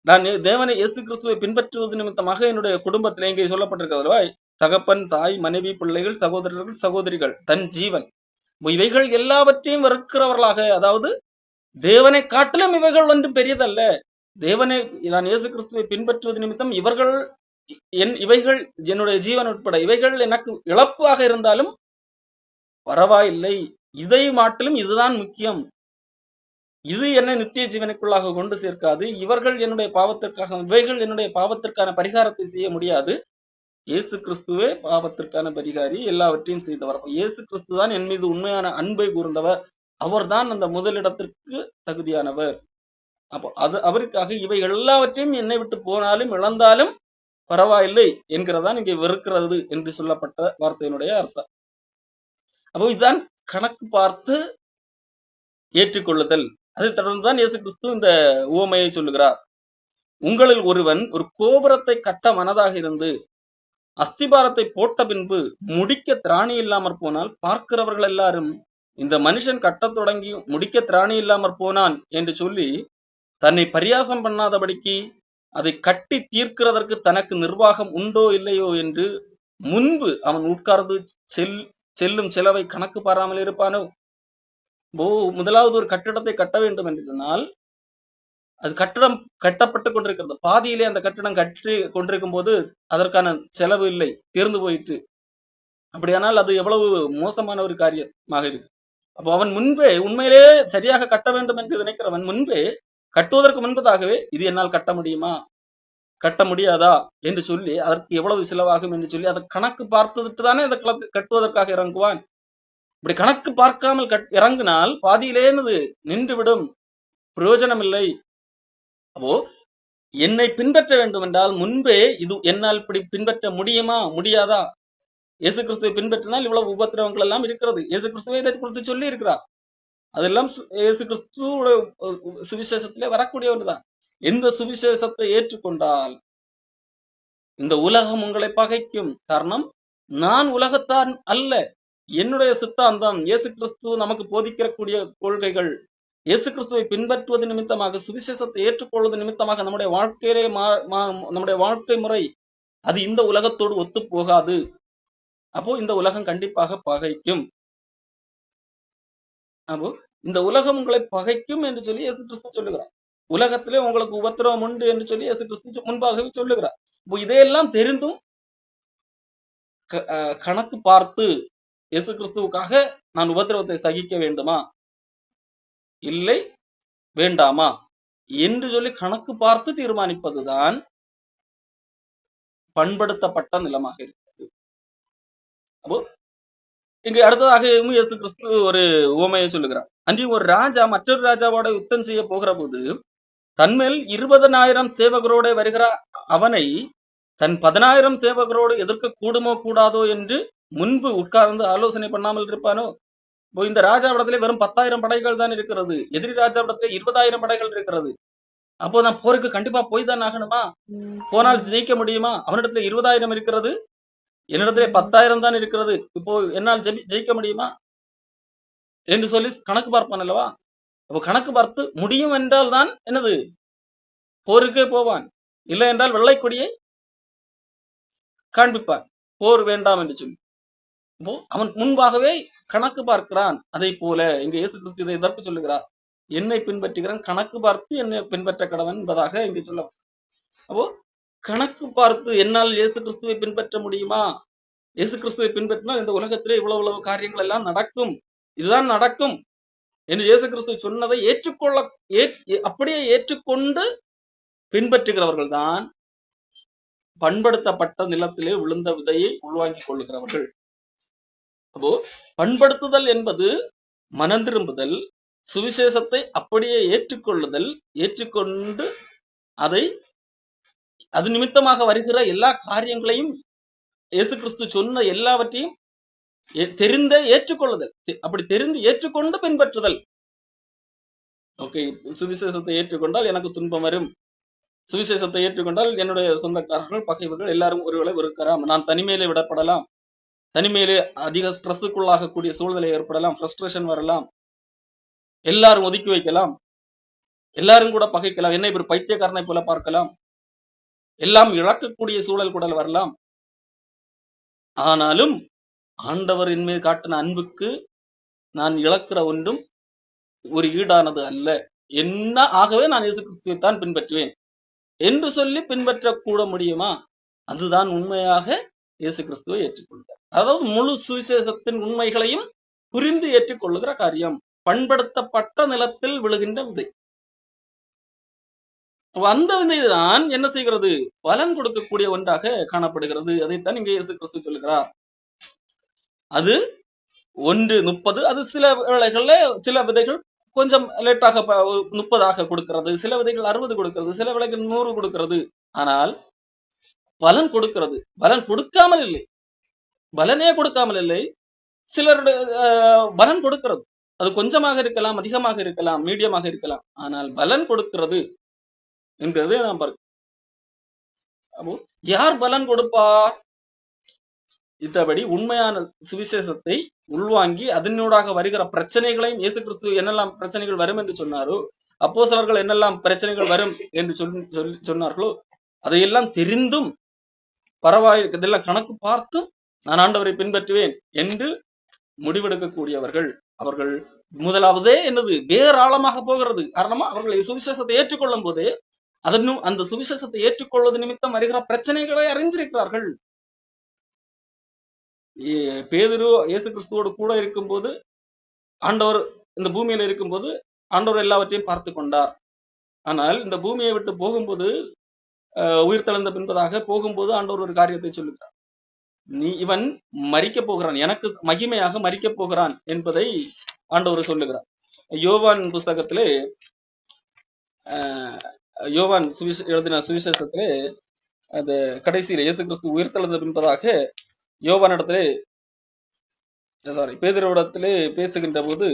நான் தேவனை இயேசு கிறிஸ்துவை பின்பற்றுவது நிமித்தமாக என்னுடைய குடும்பத்திலே இங்கே சொல்லப்பட்டிருக்கிறதுவா தகப்பன், தாய், மனைவி, பிள்ளைகள், சகோதரர்கள், சகோதரிகள், தன் ஜீவன், இவைகள் எல்லாவற்றையும் வெறுக்கிறவர்களாக, அதாவது தேவனை காட்டிலும் இவைகள் ஒன்றும் பெரியதல்ல. தேவனை நான் இயேசு கிறிஸ்துவை பின்பற்றுவது நிமித்தம் இவைகள் என்னுடைய ஜீவன் உட்பட இவைகள் எனக்கு இழப்பாக இருந்தாலும் பரவாயில்லை, இதை மாட்டிலும் இதுதான் முக்கியம், இது என்னை நித்திய ஜீவனுக்குள்ளாக கொண்டு சேர்க்காது, இவைகள் என்னுடைய பாவத்திற்கான பரிகாரத்தை செய்ய முடியாது, இயேசு கிறிஸ்துவே பாவத்திற்கான பரிகாரி, எல்லாவற்றையும் செய்தவர். இயேசு கிறிஸ்து தான் என் மீது உண்மையான அன்பை கூர்ந்தவர், அவர்தான் அந்த முதலிடத்திற்கு தகுதியானவர். அப்போ அவருக்காக இவை எல்லாவற்றையும் என்னை விட்டு போனாலும் இழந்தாலும் பரவாயில்லை என்கிறதான் இங்கே வெறுக்கிறது என்று சொல்லப்பட்ட வார்த்தையினுடைய அர்த்தம். அப்போ இதுதான் கணக்கு பார்த்து ஏற்றுக்கொள்ளுதல். அதை தொடர்ந்துதான் இயேசு கிறிஸ்து இந்த உவமையை சொல்லுகிறார். உங்களில் ஒருவன் ஒரு கோபுரத்தை கட்ட மனதாக இருந்து அஸ்திபாரத்தை போட்ட பின்பு முடிக்க திராணி இல்லாமற் போனால் பார்க்கிறவர்கள் எல்லாரும் இந்த மனுஷன் கட்டத் தொடங்கி முடிக்க திராணி இல்லாமற் போனான் என்று சொல்லி தன்னை பரியாசம் பண்ணாதபடிக்கு அதை கட்டி தீர்க்கிறதற்கு தனக்கு நிர்வாகம் உண்டோ இல்லையோ என்று முன்பு அவன் உட்கார்ந்து செல்லும் செலவை கணக்கு பாராமல் இருப்பானோ. முதலாவது ஒரு கட்டிடத்தை கட்ட வேண்டும் என்று சொன்னால் அது கட்டிடம் கட்டப்பட்டு கொண்டிருக்கிறது. பாதியிலே அந்த கட்டிடம் கட்டி கொண்டிருக்கும் போது அதற்கான செலவு இல்லை, தீர்ந்து போயிட்டு. அப்படியானால் அது எவ்வளவு மோசமான ஒரு காரியமாக இருக்கு. அப்போ அவன் முன்பே உண்மையிலே சரியாக கட்ட வேண்டும் என்று நினைக்கிறவன் முன்பே கட்டுவதற்கு முன்பதாகவே இது என்னால் கட்ட முடியுமா, கட்ட முடியாதா என்று சொல்லி அதற்கு எவ்வளவு செலவாகும் என்று சொல்லி அதை கணக்கு பார்த்துட்டு தானே அதை கட்டுவதற்காக இறங்குவான். இப்படி கணக்கு பார்க்காமல் இறங்கினால் பாதியிலே நின்றுவிடும், பிரயோஜனம் இல்லை. அப்போ என்னை பின்பற்ற வேண்டும் என்றால் முன்பே இது என்னால் இப்படி பின்பற்ற முடியுமா முடியாதா. இயேசு கிறிஸ்துவை பின்பற்றினால் இவ்வளவு உபத்திரவங்கள் எல்லாம் இருக்கிறது. இயேசு கிறிஸ்துவை இதை குறித்து சொல்லி இருக்கிறார். அதெல்லாம் இயேசு கிறிஸ்துவோட சுவிசேஷத்திலே வரக்கூடிய ஒன்றுதான். எந்த சுவிசேஷத்தை ஏற்றுக்கொண்டால் இந்த உலகம் உங்களை பகைக்கும். காரணம், நான் உலகத்தான் அல்ல, என்னுடைய சித்தாந்தம், இயேசு கிறிஸ்து நமக்கு போதிக்கக்கூடிய கொள்கைகள், இயேசு கிறிஸ்துவை பின்பற்றுவது நிமித்தமாக, சுவிசேஷத்தை ஏற்றுக்கொள்வது நிமித்தமாக நம்முடைய வாழ்க்கையிலே நம்முடைய வாழ்க்கை முறை அது இந்த உலகத்தோடு ஒத்து போகாது. அப்போ இந்த உலகம் கண்டிப்பாக பகைக்கும். அப்போ இந்த உலகம் உங்களை பகைக்கும் என்று சொல்லி இயேசு கிறிஸ்து சொல்லுகிறார். உலகத்திலே உங்களுக்கு உபத்திரவம் உண்டு என்று சொல்லி இயேசு கிறிஸ்து முன்பாகவே சொல்லுகிறார். இப்போ இதையெல்லாம் தெரிந்தும் கணக்கு பார்த்து இயேசு கிறிஸ்துவுக்காக நான் உபத்திரவத்தை சகிக்க வேண்டுமா இல்லை வேண்டாமா என்று சொல்லி கணக்கு பார்த்து தீர்மானிப்பதுதான் பண்படுத்தப்பட்ட நிலமாக இருக்கிறது. அப்போ இங்கு அடுத்ததாக இயேசு கிறிஸ்து ஒரு உவமையை சொல்லுகிறார். அன்றைய ஒரு ராஜா மற்றொரு ராஜாவோட யுத்தம் செய்ய போகிற போது தன்மேல் 20,000 சேவகரோட வருகிற அவனை தன் 10,000 சேவகரோடு எதிர்க்க கூடுமோ கூடாதோ என்று முன்பு உட்கார்ந்து ஆலோசனை பண்ணாமல் இருப்பானோ. இந்த ராஜாவிடத்திலே வெறும் 10,000 படைகள் தான் இருக்கிறது, எதிரி ராஜாவிடத்திலே 20,000 படைகள் இருக்கிறது. அப்போ நான் போருக்கு கண்டிப்பா போய் தான் ஆகணுமா, போனால் ஜெயிக்க முடியுமா? அவனிடத்துல 20,000 இருக்கிறது, என்னிடத்துல 10,000 தான் இருக்கிறது, இப்போ என்னால் ஜெயிக்க முடியுமா என்று சொல்லி கணக்கு பார்ப்பான் அல்லவா. அப்போ கணக்கு பார்த்து முடியும் என்றால் தான் என்னது போருக்கே போவான், இல்லை என்றால் வெள்ளை கொடியை காண்பிப்பான், போர் வேண்டாம் என்று சொல்லி. இப்போ அவன் முன்பாகவே கணக்கு பார்க்கிறான். அதை போல இங்க இயேசு கிறிஸ்து இதை எதற்கு சொல்லுகிறார்? என்னை பின்பற்றுகிறான், கணக்கு பார்த்து என்னை பின்பற்ற கடவன் என்பதாக இங்கு சொல்ல. அப்போ கணக்கு பார்த்து என்னால் இயேசு கிறிஸ்துவை பின்பற்ற முடியுமா? இயேசு கிறிஸ்துவை பின்பற்றினால் இந்த உலகத்திலே இவ்வளவு காரியங்கள் எல்லாம் நடக்கும், இதுதான் நடக்கும் என்று இயேசு கிறிஸ்து சொன்னதை அப்படியே ஏற்றுக்கொண்டு பின்பற்றுகிறவர்கள் தான் பண்படுத்தப்பட்ட நிலத்திலே விழுந்த விதையை உள்வாங்கிக் கொள்ளுகிறவர்கள். அப்போ பண்படுத்துதல் என்பது மனம் திரும்புதல், சுவிசேஷத்தை அப்படியே ஏற்றுக்கொள்ளுதல், ஏற்றுக்கொண்டு அது நிமித்தமாக வருகிற எல்லா காரியங்களையும் இயேசு கிறிஸ்து சொன்ன எல்லாவற்றையும் தெரிந்த ஏற்றுக்கொள்ளுதல், அப்படி தெரிந்து ஏற்றுக்கொண்டு பின்பற்றுதல். ஓகே, சுவிசேஷத்தை ஏற்றுக்கொண்டால் எனக்கு துன்பம் வரும், சுவிசேஷத்தை ஏற்றுக்கொண்டால் என்னுடைய சொந்தக்காரர்கள் பகைவர்கள் எல்லாரும் ஒருவேளை வெறுக்கலாம், நான் தனிமையிலே விடப்படலாம், தனிமையிலே அதிக ஸ்ட்ரெஸ்ஸுக்குள்ளாகக்கூடிய சூழ்நிலை ஏற்படலாம், ஃப்ரஸ்ட்ரேஷன் வரலாம், எல்லாரும் ஒதுக்கி வைக்கலாம், எல்லாரும் கூட பகைக்கலாம், என்னை ஒரு பைத்தியக்காரனை போல பார்க்கலாம், எல்லாம் இழக்கக்கூடிய சூழல் கூட வரலாம். ஆனாலும் ஆண்டவர் என் மீது காட்டின அன்புக்கு நான் இழக்கிற ஒன்றும் ஒரு ஈடானது அல்ல, என்ன ஆகவே நான் இயேசு கிறிஸ்துவைத்தான் பின்பற்றுவேன் என்று சொல்லி பின்பற்ற கூட முடியுமா? அதுதான் உண்மையாக இயேசு கிறிஸ்துவை ஏற்றுக்கொள்கிறார். அதாவது முழு சுவிசேஷத்தின் உண்மைகளையும் புரிந்து ஏற்றுக்கொள்ளுகிற காரியம், பண்படுத்தப்பட்ட நிலத்தில் விழுகின்ற விதை. அந்த விதைதான் என்ன செய்கிறது? பலன் கொடுக்கக்கூடிய ஒன்றாக காணப்படுகிறது. அதைத்தான் இங்கே இயேசு கிறிஸ்து சொல்லுகிறார். அது 1:30, அது சில வேளைகள்ல சில விதைகள் கொஞ்சம் லேட்டாக 30 கொடுக்கிறது, சில விதைகள் 60 கொடுக்கிறது, சில விதைகள் 100 கொடுக்கிறது. ஆனால் பலன் கொடுக்கிறது. பலன் கொடுக்காமல் இல்லை, பலனே கொடுக்காமல் இல்லை. சிலருடைய பலன் கொடுக்கிறது. அது கொஞ்சமாக இருக்கலாம், அதிகமாக இருக்கலாம், மீடியமாக இருக்கலாம். ஆனால் பலன் கொடுக்கிறது என்கிறதே நாம் பார்க்கிறோம். அப்போ யார் பலன் கொடுப்பார்? இத்தபடி உண்மையான சுவிசேஷத்தை உள்வாங்கி அதனூடாக வருகிற பிரச்சனைகளையும், இயேசு கிறிஸ்து என்னெல்லாம் பிரச்சனைகள் வரும் என்று சொன்னாரோ, அப்போஸ்தலர்கள் என்னெல்லாம் பிரச்சனைகள் வரும் என்று சொன்னார்களோ, அதையெல்லாம் தெரிந்தும் பரவாயில்லை, இதெல்லாம் கணக்கு பார்த்தும் நான் ஆண்டவரை பின்பற்றுவேன் என்று முடிவெடுக்கக்கூடியவர்கள். அவர்கள் முதலாவதே என்னது, வேறு ஆழமாக போகிறது. காரணமா அவர்கள் சுவிசேஷத்தை ஏற்றுக்கொள்ளும் போதே அதனும் அந்த சுவிசேஷத்தை ஏற்றுக்கொள்வது நிமித்தம் வருகிற பிரச்சனைகளை அறிந்திருக்கிறார்கள். பேதுரு இயேசு கிறிஸ்துவோடு கூட இருக்கும்போது, ஆண்டவர் இந்த பூமியில இருக்கும்போது ஆண்டவர் எல்லாவற்றையும் பார்த்து கொண்டார். ஆனால் இந்த பூமியை விட்டு போகும்போது, உயிர் தெழுந்த பின்பதாக போகும்போது ஆண்டவர் ஒரு காரியத்தை சொல்லுகிறார். இவன் மரிக்க போகிறான், எனக்கு மகிமையாக மரிக்க போகிறான் என்பதை ஆண்டவர் சொல்லுகிறார். யோவான் புஸ்தகத்திலே, யோவான் எழுதின சுவிசேஷத்திலே அது கடைசியில இயேசு கிறிஸ்து உயிர் தெழுந்த பின்பதாக யோவானிடத்திலே, பேதுருவிடத்திலே பேசுகின்ற போது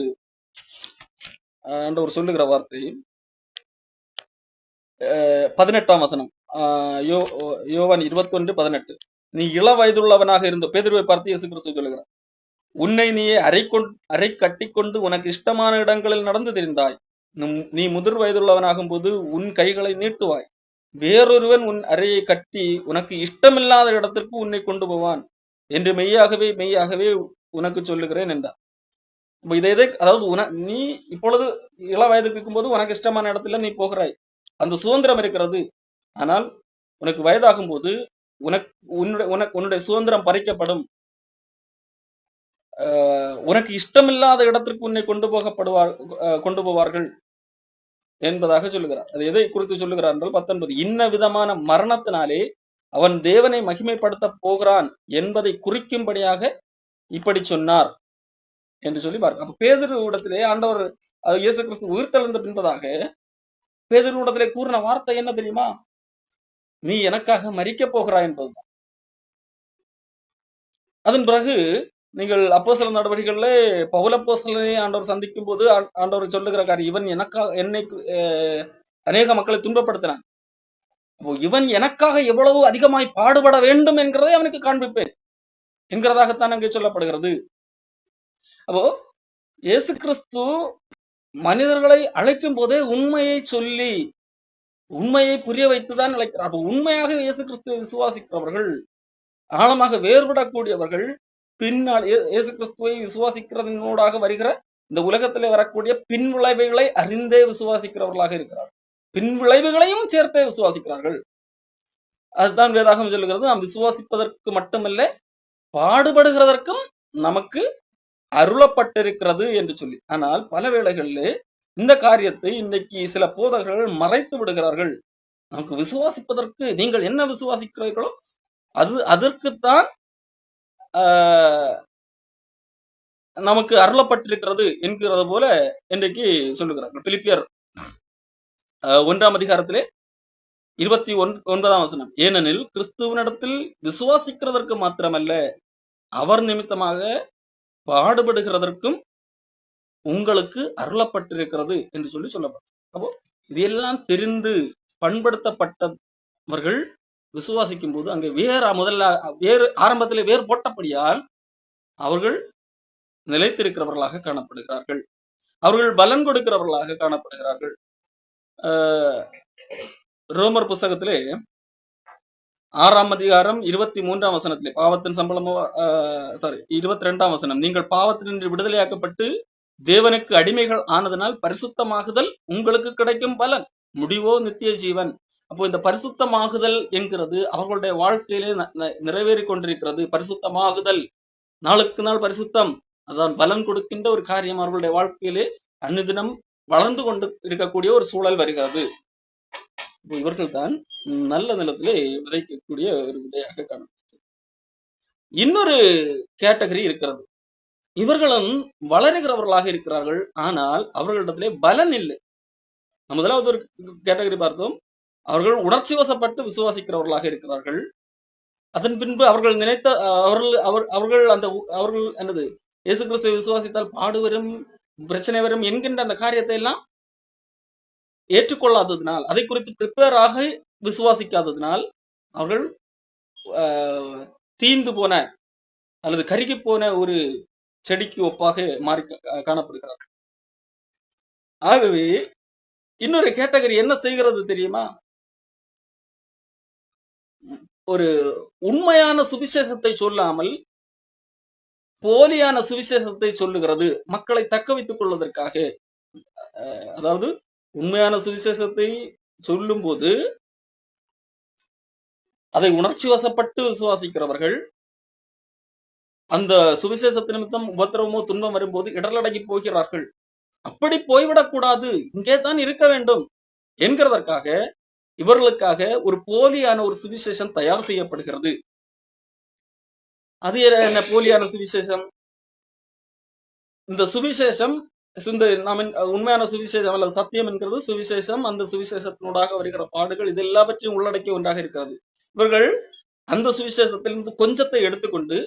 ஆண்டவர் சொல்லுகிற வார்த்தை 18ஆம் வசனம், யோவான் 21:18. நீ இள வயதுள்ளவனாக இருந்த பேதுருவை பார்த்து இயேசு கிறிஸ்து சொல்லுகிறார், உன்னை நீயே அரை கட்டி கொண்டு உனக்கு இஷ்டமான இடங்களில் நடந்து தெரிந்தாய். நீ முதிர் வயதுள்ளவனாகும் போது உன் கைகளை நீட்டுவாய், வேறொருவன் உன் அறையை கட்டி உனக்கு இஷ்டமில்லாத இடத்திற்கு உன்னை கொண்டு போவான் என்று மெய்யாகவே மெய்யாகவே உனக்கு சொல்லுகிறேன் என்றார். அதாவது நீ இப்பொழுது இள வயதுக்கு இருக்கும்போது உனக்கு இஷ்டமான இடத்துல நீ போகிறாய், அந்த சுதந்திரம் இருக்கிறது. ஆனால் உனக்கு வயதாகும் போது உன்னுடைய சுதந்திரம் பறிக்கப்படும், உனக்கு இஷ்டமில்லாத இடத்திற்கு உன்னை கொண்டு போவார்கள் என்பதாக சொல்லுகிறார். அது எதை குறித்து சொல்லுகிறார் என்றால் 19, இன்ன விதமான மரணத்தினாலே அவன் தேவனை மகிமைப்படுத்த போகிறான் என்பதை குறிக்கும்படியாக இப்படி சொன்னார் என்று சொல்லி பாருங்க. அப்ப பேதுருவிடத்திலே ஆண்டவர், இயேசு கிறிஸ்து உயிர் தெழுந்த பின்பதாக பேதுருவிடத்திலே கூறின வார்த்தை என்ன தெரியுமா? நீ எனக்காக மரிக்க போகிறாய் என்பதுதான். அதன் பிறகு நீங்கள் அப்போஸ்தலர் நடவடிக்கைகள்ல பவுல் அப்போஸ்தலனை ஆண்டவர் சந்திக்கும் போது ஆண்டவர் சொல்லுகிற காரியம், இவன் என்னை அநேக மக்களை துன்பப்படுத்தினான், அப்போ இவன் எனக்காக எவ்வளவு அதிகமாய் பாடுபட வேண்டும் என்கிறதை அவனுக்கு காண்பிப்பேன் என்கிறதாகத்தான் அங்கே சொல்லப்படுகிறது. அப்போ இயேசு கிறிஸ்து மனிதர்களை அழைக்கும் போதே உண்மையை சொல்லி உண்மையை புரிய வைத்துதான் அழைக்கிறார். அப்போ உண்மையாக இயேசு கிறிஸ்துவை விசுவாசிக்கிறவர்கள், ஆழமாக வேறுபடக்கூடியவர்கள், பின்னால் இயேசு கிறிஸ்துவை விசுவாசிக்கிறதனூடாக வருகிற இந்த உலகத்திலே வரக்கூடிய பின் விளைவுகளை அறிந்தே விசுவாசிக்கிறவர்களாக இருக்கிறார்கள். பின் விளைவுகளையும் சேர்த்தே விசுவாசிக்கிறார்கள். அதுதான் வேதாகம் சொல்லுகிறது, நாம் விசுவாசிப்பதற்கு மட்டுமல்ல பாடுபடுகிறதற்கும் நமக்கு அருளப்பட்டிருக்கிறது என்று சொல்லி. ஆனால் பல வேளைகளிலே இந்த காரியத்தை இன்னைக்கு சில போதகர்கள் மறைத்து விடுகிறார்கள். நமக்கு விசுவாசிப்பதற்கு நீங்கள் என்ன விசுவாசிக்கிறீர்களோ அதற்குத்தான் நமக்கு அருளப்பட்டிருக்கிறது என்கிறது போல இன்றைக்கு சொல்லுகிறார்கள். பிலிப்பியர் 1ஆம் அதிகாரத்திலே 29ஆம் வசனம், ஏனெனில் கிறிஸ்துவனிடத்தில் விசுவாசிக்கிறதற்கு மாத்திரமல்ல அவர் நிமித்தமாக பாடுபடுகிறதற்கும் உங்களுக்கு அருளப்பட்டிருக்கிறது என்று சொல்லி சொல்லப்படும். அப்போ இதெல்லாம் தெரிந்து பண்படுத்தப்பட்டவர்கள் விசுவாசிக்கும் போது அங்கே வேறு ஆரம்பத்திலே வேறு போட்டபடியால் அவர்கள் நிலைத்திருக்கிறவர்களாக காணப்படுகிறார்கள், அவர்கள் பலன் கொடுக்கிறவர்களாக காணப்படுகிறார்கள். ரோமர் புஸ்தகத்திலே 6ஆம் அதிகாரம் 23ஆம் வசனத்திலே பாவத்தின் சம்பளமோ 22ஆம் வசனம், நீங்கள் பாவத்தினின்று விடுதலையாக்கப்பட்டு தேவனுக்கு அடிமைகள் ஆனதனால் பரிசுத்தமாகுதல் உங்களுக்கு கிடைக்கும் பலன், முடிவோ நித்திய ஜீவன். அப்போ இந்த பரிசுத்தமாகுதல் என்கிறது அவர்களுடைய வாழ்க்கையிலே நிறைவேறி கொண்டிருக்கிறது. பரிசுத்தமாகுதல், நாளுக்கு நாள் பரிசுத்தம், அதான் பலன் கொடுக்கின்ற ஒரு காரியம் அவர்களுடைய வாழ்க்கையிலே அன்னுதினம் வளர்ந்து கொண்டு இருக்கக்கூடிய ஒரு சூழல் வருகிறது. இவர்கள் தான் நல்ல நிலத்திலே விதைக்கக்கூடிய ஒரு விதையாக காணப்படுகிறது. இன்னொரு கேட்டகரி இருக்கிறது, இவர்களும் வளருகிறவர்களாக இருக்கிறார்கள், ஆனால் அவர்களிடத்திலே பலன் இல்லை. முதலாவது ஒரு கேட்டகரி பார்த்தோம், அவர்கள் உணர்ச்சி வசப்பட்டு விசுவாசிக்கிறவர்களாக இருக்கிறார்கள். அதன் பின்பு அவர்கள் நினைத்த அவர்கள் என்னது இயேசு கிறிஸ்துவை விசுவாசித்தால் பாடு வரும், பிரச்சனை வரும் என்கின்ற அந்த காரியத்தை எல்லாம் ஏற்றுக்கொள்ளாததினால், அதை குறித்து ப்ரிப்பேர் ஆக விசுவாசிக்காததினால் அவர்கள் தீந்து போன அல்லது கருகி போன ஒரு செடிக்கு ஒப்பாக மாறி காணப்படுகிறார்கள். ஆகவே இன்னொரு கேட்டகரி என்ன செய்கிறது தெரியுமா? ஒரு உண்மையான சுவிசேஷத்தை சொல்லாமல் போலியான சுவிசேஷத்தை சொல்லுகிறது, மக்களை தக்க வைத்துக் கொள்வதற்காக. அதாவது உண்மையான சுவிசேஷத்தை சொல்லும் போது அதை உணர்ச்சி வசப்பட்டு விசுவாசிக்கிறவர்கள் அந்த சுவிசேஷத்து நிமித்தம் உபத்திரவமோ துன்பம் வரும்போது இடர்லடங்கி போகிறார்கள். அப்படி போய்விடக்கூடாது, இங்கே தான் இருக்க வேண்டும் என்கிறதற்காக இவர்களுக்காக ஒரு போலியான ஒரு சுவிசேஷம் தயார் செய்யப்படுகிறது. அது என்ன போலியான சுவிசேஷம்? இந்த சுவிசேஷம் உண்மையான சுவிசேஷம் அல்லது சத்தியம் என்கிறது சுவிசேஷம், அந்த சுவிசேஷத்தினூடாக வருகிற பாடுகள், இது எல்லாவற்றையும் உள்ளடக்கிய ஒன்றாக இருக்கிறது. இவர்கள் அந்த சுவிசேஷத்திலிருந்து கொஞ்சத்தை எடுத்துக்கொண்டு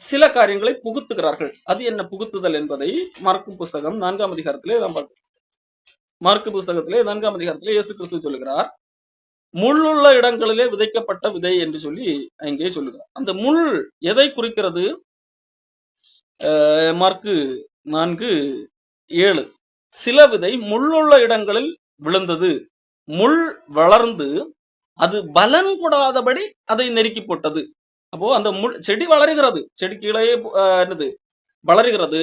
சில காரியங்களை புகுத்துகிறார்கள். அது என்ன புகுத்துதல் என்பதை மார்க்கு புஸ்தகம் 4ஆம் அதிகாரத்திலே நாம் பார்க்கிறோம். மார்க்கு புஸ்தகத்திலே 4ஆம் அதிகாரத்திலே இயேசு கிறிஸ்து சொல்லுகிறார், முள்ளுள்ள இடங்களிலே விதைக்கப்பட்ட விதை என்று சொல்லி அங்கே சொல்லுகிறார். அந்த முள் எதை குறிக்கிறது? மார்க்கு 4:7 சில விதை முள்ளுள்ள இடங்களில் விழுந்தது, முள் வளர்ந்து அது பலன் கூடாதபடி அதை நெருக்கி போட்டது. அப்போ அந்த செடி வளருகிறது, செடி கீழே என்னது வளருகிறது,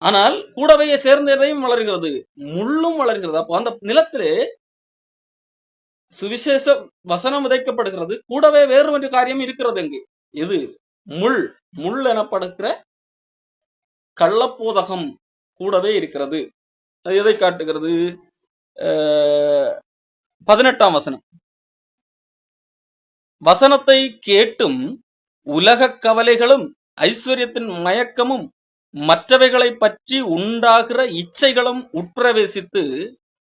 ஆனால் கூடவே சேர்ந்ததையும் வளர்கிறது, முள்ளும் வளர்கிறது. அப்போ அந்த நிலத்திலே சுவிசேஷ வசனம் விதைக்கப்படுகிறது, கூடவே வேறு ஒரு காரியம் இருக்கிறது. எங்கு? இது முள் எனப்படுகிற கள்ளப்போதகம் கூடவே இருக்கிறது. எதை காட்டுகிறது? 18ஆம் வசனம், வசனத்தை கேட்டும் உலக கவலைகளும் ஐஸ்வர்யத்தின் மயக்கமும் மற்றவைகளை பற்றி உண்டாகிற இச்சைகளும் உட்பிரவேசித்து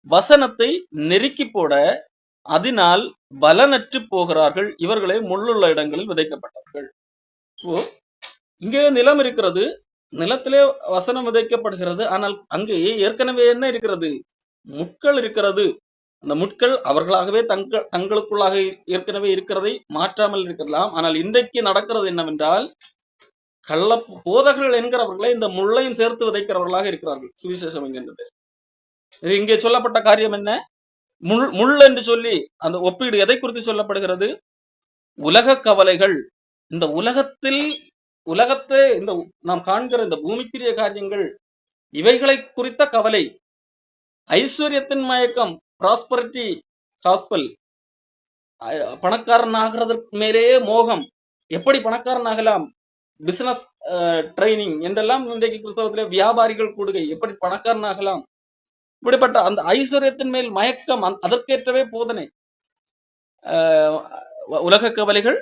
வசனத்தை நெருக்கி போட அதனால் பலனற்று போகிறார்கள், இவர்களே முள்ளுள்ள இடங்களில் விதைக்கப்பட்டவர்கள். இங்கே நிலம் இருக்கிறது, நிலத்திலே வசனம் விதைக்கப்படுகிறது, ஆனால் அங்கே ஏற்கனவே என்ன இருக்கிறது? முட்கள் இருக்கிறது. அந்த முட்கள் அவர்களாகவே தங்களுக்குள்ளாக ஏற்கனவே இருக்கிறதை மாற்றாமல் இருக்கலாம். ஆனால் இன்றைக்கு நடக்கிறது என்னவென்றால், கள்ள போதகர்கள் என்கிறவர்களை இந்த முள்ளையும் சேர்த்து விதைக்கிறவர்களாக இருக்கிறார்கள். சுவிசேஷம் என்கின்றது. இங்கே சொல்லப்பட்ட காரியம் என்ன? முள் என்று சொல்லி அந்த ஒப்பீடு எதை குறித்து சொல்லப்படுகிறது? உலக கவலைகள். இந்த உலகத்தை இந்த நாம் காண்கிற இந்த பூமிக்குரிய காரியங்கள், இவைகளை குறித்த கவலை, ஐஸ்வர்யத்தின் மயக்கம், ப்ராஸ்பரிட்டி காஸ்பல், பணக்காரன் ஆகிறதற்கு மேலேயே மோகம், எப்படி பணக்காரன் ஆகலாம், பிசினஸ் ட்ரைனிங் என்றெல்லாம் இன்றைக்கு கிறிஸ்தவத்திலே வியாபாரிகள் கூடுகை, எப்படி பணக்காரன் ஆகலாம், இப்படிப்பட்ட அந்த ஐஸ்வர்யத்தின் மேல் மயக்கம், அதற்கேற்றவே போதனை. உலக கவலைகள்,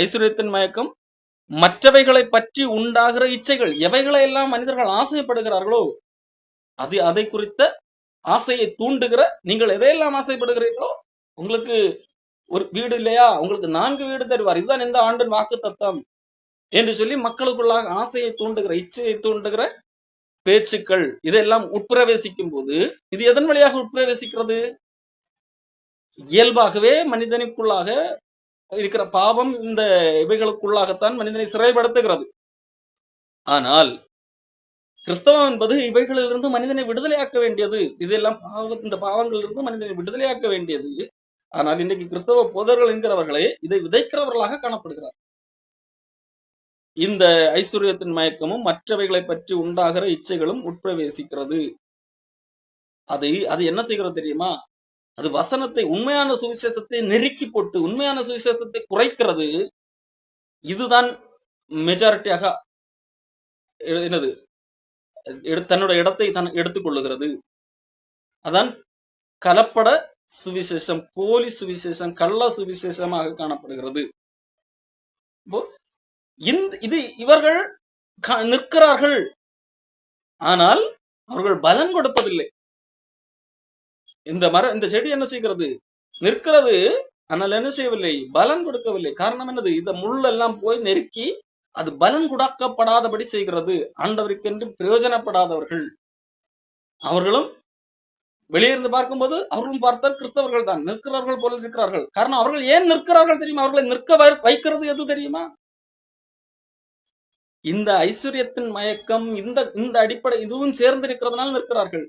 ஐஸ்வர்யத்தின் மயக்கம், மற்றவைகளை பற்றி உண்டாகிற இச்சைகள், எவைகளை எல்லாம் மனிதர்கள் ஆசைப்படுகிறார்களோ அதை குறித்த ஆசையை தூண்டுகிற, நீங்கள் எதையெல்லாம் ஆசைப்படுகிறீர்களோ, உங்களுக்கு ஒரு வீடு இல்லையா, உங்களுக்கு 4 வீடு தருவார், இதுதான் இந்த ஆண்டின் வாக்கு தத்தம் என்று சொல்லி மக்களுக்குள்ளாக ஆசையை தூண்டுகிற, இச்சையை தூண்டுகிற பேச்சுக்கள், இதெல்லாம் உட்பிரவேசிக்கும் போது, இது எதன் வழியாக உட்பிரவேசிக்கிறது? இயல்பாகவே மனிதனுக்குள்ளாக இருக்கிற பாவம் இந்த இவைகளுக்குள்ளாகத்தான் மனிதனை சிறைப்படுத்துகிறது. ஆனால் கிறிஸ்தவம் என்பது இவைகளிலிருந்து மனிதனை விடுதலையாக்க வேண்டியது. இதெல்லாம் இந்த பாவங்களிலிருந்து மனிதனை விடுதலையாக்க வேண்டியது. ஆனால் இன்றைக்கு கிறிஸ்தவ போதகர்கள் என்கிறவர்களே இதை விதைக்கிறவர்களாக காணப்படுகிறார். இந்த ஐஸ்வர்யத்தின் மயக்கமும் மற்றவைகளை பற்றி உண்டாகிற இச்சைகளும் உட்பிரவேசிக்கிறது. அது என்ன செய்கிறது தெரியுமா? அது வசனத்தை, உண்மையான சுவிசேஷத்தை நெருக்கி போட்டு உண்மையான சுவிசேஷத்தை குறைக்கிறது. இதுதான் மெஜாரிட்டியாக என்னது தன்னோட இடத்தை எடுத்துக் கொள்ளுகிறது. அதான் கலப்பட சுவிசேஷம், போலி சுவிசேஷம், கள்ள சுவிசேஷமாக காணப்படுகிறது. இவர்கள் நிற்கிறார்கள், ஆனால் அவர்கள் பலன் கொடுப்பதில்லை. இந்த செடி என்ன செய்கிறது? நிற்கிறது, ஆனால் என்ன செய்யவில்லை, பலன் கொடுக்கவில்லை. காரணம் என்னது, இந்த முள்ளெல்லாம் போய் நெருக்கி அது பலன் கொடுக்கப்படாதபடி செய்கிறது. ஆண்டவருக்கென்று பிரயோஜனப்படாதவர்கள் அவர்களும் வெளியிருந்து பார்க்கும்போது அவர்களும் பார்த்தால் கிறிஸ்தவர்கள் தான், நிற்கிறவர்கள் போல இருக்கிறார்கள். காரணம் அவர்கள் ஏன் நிற்கிறார்கள் தெரியுமா? அவர்களை நிற்க வைக்கிறது எது தெரியுமா? இந்த ஐஸ்வர்யத்தின் மயக்கம், இந்த இந்த அடிப்படை இதுவும் சேர்ந்து இருக்கிறதுனால நிற்கிறார்கள்.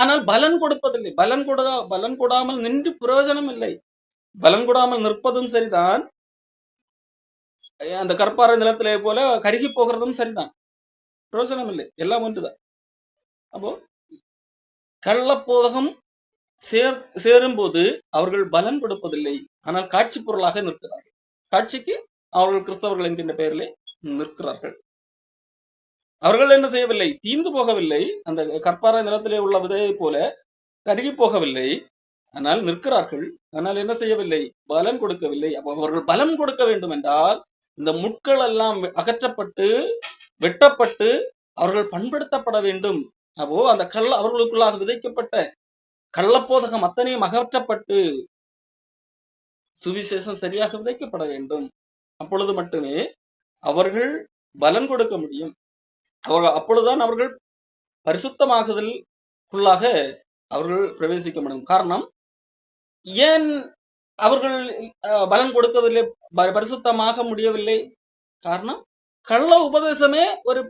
ஆனால் பலன் கொடுப்பதில்லை. பலன் கொடாமல் நின்று பிரயோஜனம் இல்லை. பலன் கொடாமல் நிற்பதும் சரிதான், அந்த கற்பாறை நிலத்திலே போல கருகி போகிறதும் சரிதான், பிரயோஜனம் இல்லை, எல்லாம் ஒன்றுதான். அப்போ கள்ளப்போதகம் சேரும் போது அவர்கள் பலன் கொடுப்பதில்லை, ஆனால் காட்சி பொருளாக நிற்கிறார்கள். காட்சிக்கு அவர்கள் கிறிஸ்தவர்கள் என்கின்ற பெயரிலே நிற்கிறார்கள். அவர்கள் என்ன செய்யவில்லை, தீந்து போகவில்லை, அந்த கற்பாறை நிலத்திலே உள்ள விதையை போல கருகி போகவில்லை, ஆனால் நிற்கிறார்கள். ஆனால் என்ன செய்யவில்லை, பலன் கொடுக்கவில்லை. அப்போ அவர்கள் பலன் கொடுக்க வேண்டும் என்றால் இந்த முட்கள் எல்லாம் அகற்றப்பட்டு வெட்டப்பட்டு அவர்கள் பண்படுத்தப்பட வேண்டும். அப்போ அந்த அவர்களுக்குள்ளாக விதைக்கப்பட்ட கள்ளப்போதகம் அத்தனையும் அகற்றப்பட்டு சுவிசேஷம் சரியாக விதைக்கப்பட வேண்டும். அப்பொழுது மட்டுமே அவர்கள் பலன் கொடுக்க முடியும். அப்பொழுதுதான் அவர்கள் பரிசுத்தமாகுதலுக்குள்ளாக அவர்கள் பிரவேசிக்க முடியும். காரணம், ஏன் அவர்கள் பலன் கொடுக்கவில்லை, பரிசுத்தமாக முடியவில்லை? காரணம், கள்ள உபதேசமே ஒரு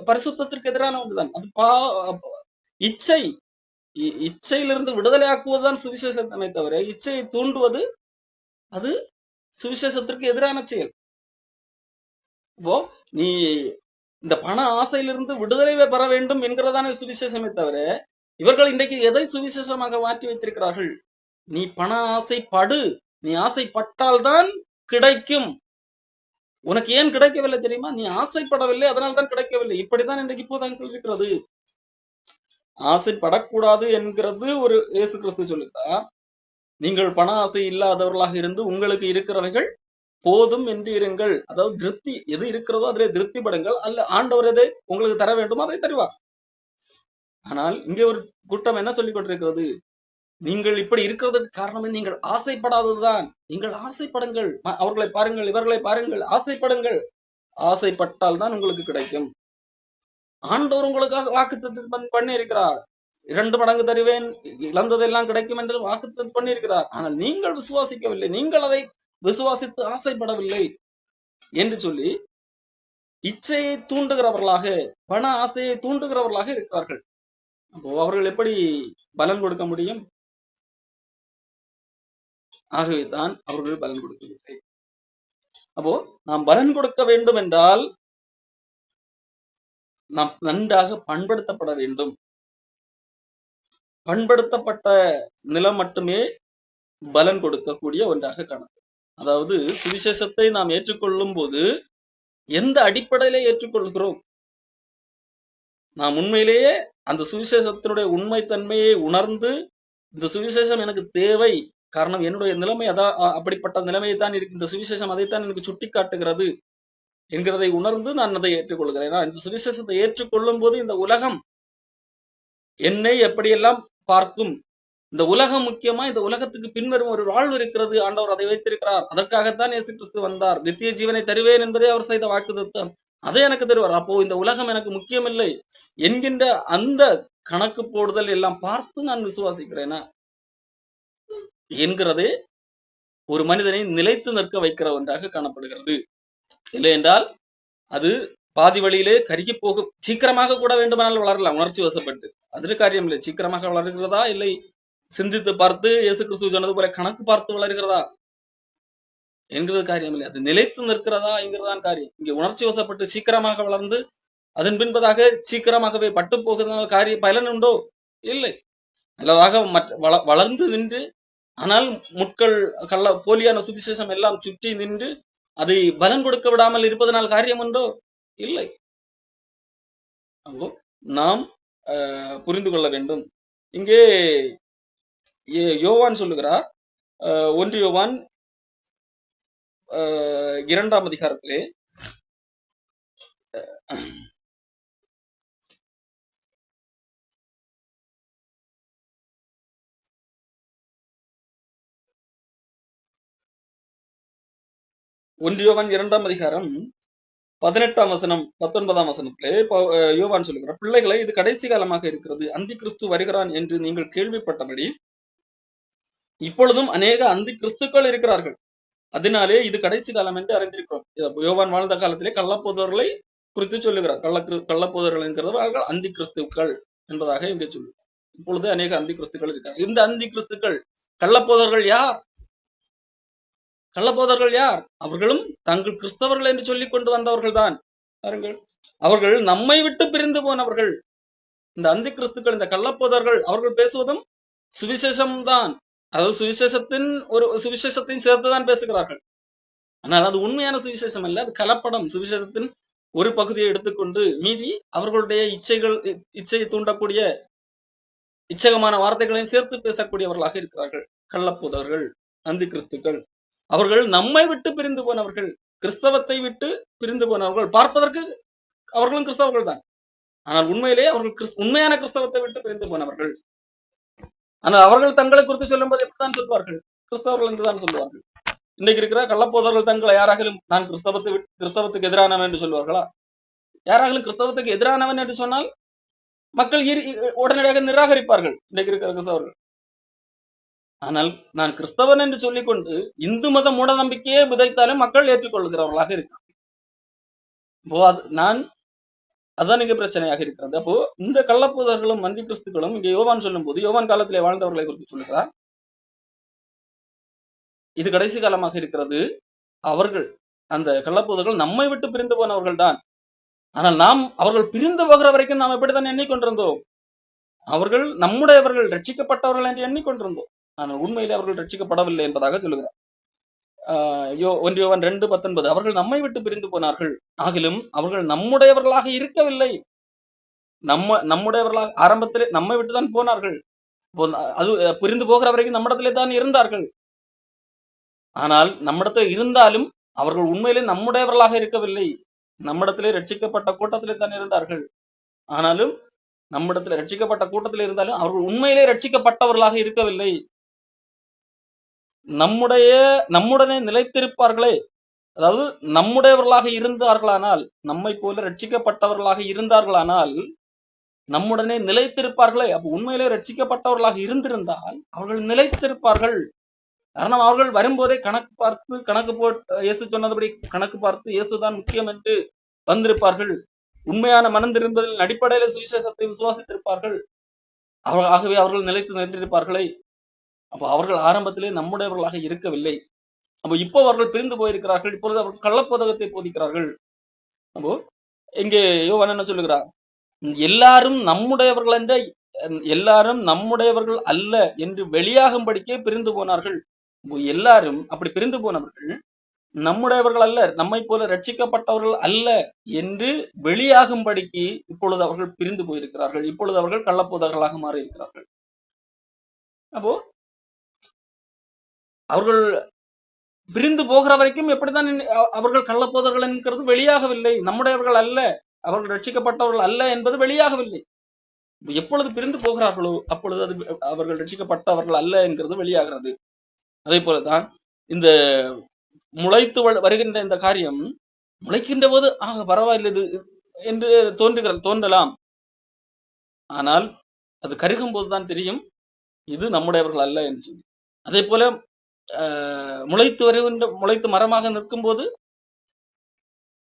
பரிசுத்தத்திற்கு எதிரான ஒன்றுதான். அது இச்சையிலிருந்து விடுதலையாக்குவதுதான் சுவிசேஷத்தனை தவிர இச்சையை தூண்டுவது அது சுவிசேஷத்திற்கு எதிரான செயல். இப்போ நீ இந்த பண ஆசையிலிருந்து விடுதலை பெற வேண்டும் என்கிறதான சுவிசேஷமே தவிர இவர்கள் இன்றைக்கு எதை சுவிசேஷமாக மாற்றி வைத்திருக்கிறார்கள்? நீ பண ஆசைப்படு, நீ ஆசைப்பட்டால்தான் கிடைக்கும். உனக்கு ஏன் கிடைக்கவில்லை தெரியுமா? நீ ஆசைப்படவில்லை, அதனால்தான் கிடைக்கவில்லை. இப்படித்தான் இன்றைக்கு போதகங்கள் இருக்கிறது. ஆசைப்படக்கூடாது என்கிறது ஒரு இயேசு கிறிஸ்து சொல்லுகிறார். நீங்கள் பண ஆசை இல்லாதவர்களாக இருந்து உங்களுக்கு இருக்கிறவைகள் போதும் என்று இருங்கள். அதாவது திருப்தி எது இருக்கிறதோ அதிலே திருப்திப்படுங்கள். அல்ல, ஆண்டவர் எதை உங்களுக்கு தர வேண்டுமோ அதை தருவார். ஆனால் இங்கே ஒரு கூட்டம் என்ன சொல்லிக் கொண்டிருக்கிறது, நீங்கள் இப்படி இருக்கிறதுக்கு காரணமே நீங்கள் ஆசைப்படாததுதான். நீங்கள் ஆசைப்படுங்கள், அவர்களை பாருங்கள், இவர்களை பாருங்கள், ஆசைப்படுங்கள். ஆசைப்பட்டால் தான் உங்களுக்கு கிடைக்கும். ஆண்டவர் உங்களுக்காக வாக்குத்தத்தம் பண்ணி இருக்கிறார். 2 மடங்கு தருவேன், இழந்ததெல்லாம் கிடைக்கும் என்று வாக்குத்தத்தம் பண்ணி இருக்கிறார். ஆனால் நீங்கள் விசுவாசிக்கவில்லை, நீங்கள் அதை விசுவாசித்து ஆசைப்படவில்லை என்று சொல்லி இச்சையை தூண்டுகிறவர்களாக, பண ஆசையை தூண்டுகிறவர்களாக இருக்கிறார்கள். அப்போ அவர்கள் எப்படி பலன் கொடுக்க முடியும்? ஆகவேதான் அவர்கள் பலன் கொடுக்கவில்லை. அப்போ நாம் பலன் கொடுக்க வேண்டும் என்றால் நாம் நன்றாக பண்படுத்தப்பட வேண்டும். பண்படுத்தப்பட்ட நிலம் மட்டுமே பலன் கொடுக்கக்கூடிய ஒன்றாக காணப்படும். அதாவது சுவிசேஷத்தை நாம் ஏற்றுக்கொள்ளும் போது எந்த அடிப்படையிலே ஏற்றுக்கொள்கிறோம்? நாம் உண்மையிலேயே அந்த சுவிசேஷத்தினுடைய உண்மைத்தன்மையை உணர்ந்து இந்த சுவிசேஷம் எனக்கு தேவை, காரணம் என்னுடைய நிலைமை அப்படிப்பட்ட நிலைமையை தான் இருக்கு, இந்த சுவிசேஷம் அதைத்தான் எனக்கு சுட்டி காட்டுகிறது என்கிறதை உணர்ந்து நான் அதை ஏற்றுக்கொள்கிறேன். இந்த சுவிசேஷத்தை ஏற்றுக்கொள்ளும் போது இந்த உலகம் என்னை எப்படியெல்லாம் பார்க்கும், இந்த உலகம் முக்கியமா, இந்த உலகத்துக்கு பின்வரும் ஒரு வாழ்வு இருக்கிறது, ஆண்டவர் அதை வைத்திருக்கிறார், அதற்காகத்தான் இயேசு கிறிஸ்து வந்தார், நித்திய ஜீவனை தருவேன் என்பதே அவர் செய்த வாக்குத்தத்தம், அதை எனக்கு தருவார். அப்போ இந்த உலகம் எனக்கு முக்கியமில்லை என்கின்ற அந்த கணக்கு போடுதல் எல்லாம் பார்த்து நான் விசுவாசிக்கிறேனா என்கிறதே ஒரு மனிதனை நிலைத்து நிற்க வைக்கிற ஒன்றாக காணப்படுகிறது. இல்லை என்றால் அது பாதி வழியிலே கருகி போகும். சீக்கிரமாக கூட வேண்டுமானால் வளரலாம், உணர்ச்சி வசப்பட்டு, அது காரியம் இல்லை. சீக்கிரமாக வளர்கிறதா, இல்லை சிந்தித்து பார்த்து இயேசு கிறிஸ்து சொன்னது போல கணக்கு பார்த்து வளர்கிறதா என்கிறது காரியம் இல்லை. அது நிலைத்து நிற்கிறதா என்கிறதான் காரியம். இங்கே உணர்ச்சி வசப்பட்டு சீக்கிரமாக வளர்ந்து அதன் பின்பதாக சீக்கிரமாகவே பட்டு போகிறதுனால காரிய பலன் உண்டோ? இல்லை. நல்லதாக வளர்ந்து நின்று, ஆனால் முட்கள் போலியான சுவிசேஷம் எல்லாம் சுற்றி நின்று அதை பலன் கொடுக்க விடாமல் இருப்பதனால் காரியம் உண்டோ? இல்லை. அப்போ நாம் புரிந்து கொள்ள வேண்டும். இங்கே யோவான் சொல்லுகிறார், 1 யோவான் 2ஆம் அதிகாரத்திலே ஒன்றியோவான் 2ஆம் அதிகாரம் 18ஆம் வசனம் 19ஆம் வசனத்திலே யோவான் சொல்லுகிறார், பிள்ளைகளை, இது கடைசி காலமாக இருக்கிறது, அந்தி கிறிஸ்து வருகிறான் என்று நீங்கள் கேள்விப்பட்டபடி இப்பொழுதும் அநேக அந்தி கிறிஸ்துக்கள் இருக்கிறார்கள். அதனாலே இது கடைசி காலம் என்று அறிந்திருக்கிறோம். யோவான் வாழ்ந்த காலத்திலே கள்ளப்போதர்களை குறித்து சொல்லுகிறார். கள்ளப்போதர்கள் என்கிறவர்கள் அந்தி கிறிஸ்துக்கள் என்பதாக இங்கே சொல்லுகிறார். இப்பொழுது அநேக அந்தி கிறிஸ்துக்கள் இருக்கிறார். இந்த அந்தி கிறிஸ்துக்கள் கள்ளப்போதர்கள் யார்? கள்ளப்போதர்கள் யார்? அவர்களும் தங்கள் கிறிஸ்தவர்கள் என்று சொல்லிக் கொண்டு வந்தவர்கள் தான். பாருங்கள், அவர்கள் நம்மை விட்டு பிரிந்து போனவர்கள். இந்த அந்தி கிறிஸ்துக்கள், இந்த கள்ளப்போதர்கள், அவர்கள் பேசுவதும் சுவிசேஷம் தான். அதாவது சுவிசேஷத்தின் சேர்த்துதான் பேசுகிறார்கள். ஆனால் அது உண்மையான சுவிசேஷம் அல்ல, அது கலப்படம். சுவிசேஷத்தின் ஒரு பகுதியை எடுத்துக்கொண்டு மீதி அவர்களுடைய இச்சையை தூண்டக்கூடிய இச்சகமான வார்த்தைகளையும் சேர்த்து பேசக்கூடியவர்களாக இருக்கிறார்கள் கள்ளப்போதர்கள், அந்தி கிறிஸ்துக்கள். அவர்கள் நம்மை விட்டு பிரிந்து போனவர்கள், கிறிஸ்தவத்தை விட்டு பிரிந்து போனவர்கள். பார்ப்பதற்கு அவர்களும் கிறிஸ்தவர்கள் தான், ஆனால் உண்மையிலே அவர்கள் உண்மையான கிறிஸ்தவத்தை விட்டு பிரிந்து போனவர்கள். ஆனால் அவர்கள் தங்களை குறித்து சொல்லும் போது எப்படித்தான் சொல்வார்கள்? கிறிஸ்தவர்கள் என்றுதான் சொல்லுவார்கள். இன்னைக்கு இருக்கிற கள்ளப்போதர்கள் தங்களை யாராலும் நான் கிறிஸ்தவத்துக்கு எதிரானவன் என்று சொல்வார்களா? யாராலும் கிறிஸ்தவத்துக்கு எதிரானவன் என்று சொன்னால் மக்கள் உடனடியாக நிராகரிப்பார்கள் இன்னைக்கு இருக்கிற கிறிஸ்தவர்கள். ஆனால் நான் கிறிஸ்தவன் என்று சொல்லிக்கொண்டு இந்து மத மூட நம்பிக்கையே விதைத்தாலும் மக்கள் ஏற்றுக்கொள்கிறவர்களாக இருக்கிறார்கள். அதுதான் இங்க பிரச்சனையாக இருக்கிறது. அப்போ இந்த கள்ளப்போதர்களும் அந்தி கிறிஸ்துக்களும் இங்க யோவான் சொல்லும் போது, யோவான் காலத்திலே வாழ்ந்தவர்களை குறித்து சொல்லுகிறார், இது கடைசி காலமாக இருக்கிறது. அவர்கள், அந்த கள்ளப்போதர்கள் நம்மை விட்டு பிரிந்து போனவர்கள் தான். ஆனால் அவர்கள் பிரிந்து போகிற வரைக்கும் நாம் எப்படித்தான் எண்ணிக்கொண்டிருந்தோம்? அவர்கள் நம்முடையவர்கள், ரட்சிக்கப்பட்டவர்கள் என்று எண்ணிக்கொண்டிருந்தோம். ஆனால் உண்மையிலே அவர்கள் ரட்சிக்கப்படவில்லை என்பதாக சொல்லுகிறார். 1 யோவான் 2:19, அவர்கள் நம்மை விட்டு பிரிந்து போனார்கள், ஆகிலும் அவர்கள் நம்முடையவர்களாக இருக்கவில்லை. நம்முடையவர்களாக ஆரம்பத்திலே நம்மை விட்டுதான் போனார்கள். அது பிரிந்து போகிற வரைக்கும் நம்மிடத்திலே தான் இருந்தார்கள். ஆனால் நம்மிடத்தில் இருந்தாலும் அவர்கள் உண்மையிலே நம்முடையவர்களாக இருக்கவில்லை. நம்மிடத்திலே ரட்சிக்கப்பட்ட கூட்டத்திலே தான் இருந்தார்கள். ஆனாலும் நம்மிடத்தில் ரட்சிக்கப்பட்ட கூட்டத்தில் இருந்தாலும் அவர்கள் உண்மையிலே ரட்சிக்கப்பட்டவர்களாக இருக்கவில்லை. நம்முடனே நிலைத்திருப்பார்களே, அதாவது நம்முடையவர்களாக இருந்தார்களானால், நம்மை போல ரட்சிக்கப்பட்டவர்களாக இருந்தார்களானால் நம்முடனே நிலைத்திருப்பார்களே. அப்ப உண்மையிலே ரட்சிக்கப்பட்டவர்களாக இருந்திருந்தால் அவர்கள் நிலைத்திருப்பார்கள். காரணம், அவர்கள் வரும்போதே கணக்கு போட்டு இயேசு சொன்னதுபடி கணக்கு பார்த்து இயேசுதான் முக்கியம் என்று வந்திருப்பார்கள். உண்மையான மனம் திரும்புதலின் அடிப்படையில சுவிசேஷத்தை விசுவாசித்திருப்பார்கள். ஆகவே அவர்கள் நிலைத்து நின்றிருப்பார்களே. அப்போ அவர்கள் ஆரம்பத்திலே நம்முடையவர்களாக இருக்கவில்லை. அப்போ இப்போ அவர்கள் பிரிந்து போயிருக்கிறார்கள். இப்பொழுது அவர்கள் கள்ளப்போதகத்தை போதிக்கிறார்கள். அப்போ இங்கே யோவான் என்ன சொல்லுகிறார்? எல்லாரும் நம்முடையவர்கள் அல்ல என்று வெளியாகும்படிக்கே பிரிந்து போனார்கள். எல்லாரும் அப்படி பிரிந்து போனவர்கள் நம்முடையவர்கள் அல்ல, நம்மை போல ரட்சிக்கப்பட்டவர்கள் அல்ல என்று வெளியாகும்படிக்கு இப்பொழுது அவர்கள் பிரிந்து போயிருக்கிறார்கள். இப்பொழுது அவர்கள் கள்ளப்போதகர்களாக மாறி இருக்கிறார்கள். அப்போ அவர்கள் பிரிந்து போகிற வரைக்கும் எப்படித்தான் அவர்கள் கள்ளப்போதர்கள் என்கிறது வெளியாகவில்லை. நம்முடையவர்கள் அல்ல, அவர்கள் ரட்சிக்கப்பட்டவர்கள் அல்ல என்பது வெளியாகவில்லை. எப்பொழுது பிரிந்து போகிறார்களோ அப்பொழுது அது அவர்கள் ரட்சிக்கப்பட்டவர்கள் அல்ல என்கிறது வெளியாகிறது. அதே போலதான் இந்த முளைத்து வருகின்ற இந்த காரியம் முளைக்கின்ற போது பரவாயில்லை என்று தோன்றலாம். ஆனால் அது கருகும் போதுதான் தெரியும் இது நம்முடையவர்கள் அல்ல என்று சொல்லி. அதே போல முளைத்து மரமாக நிற்கும் போது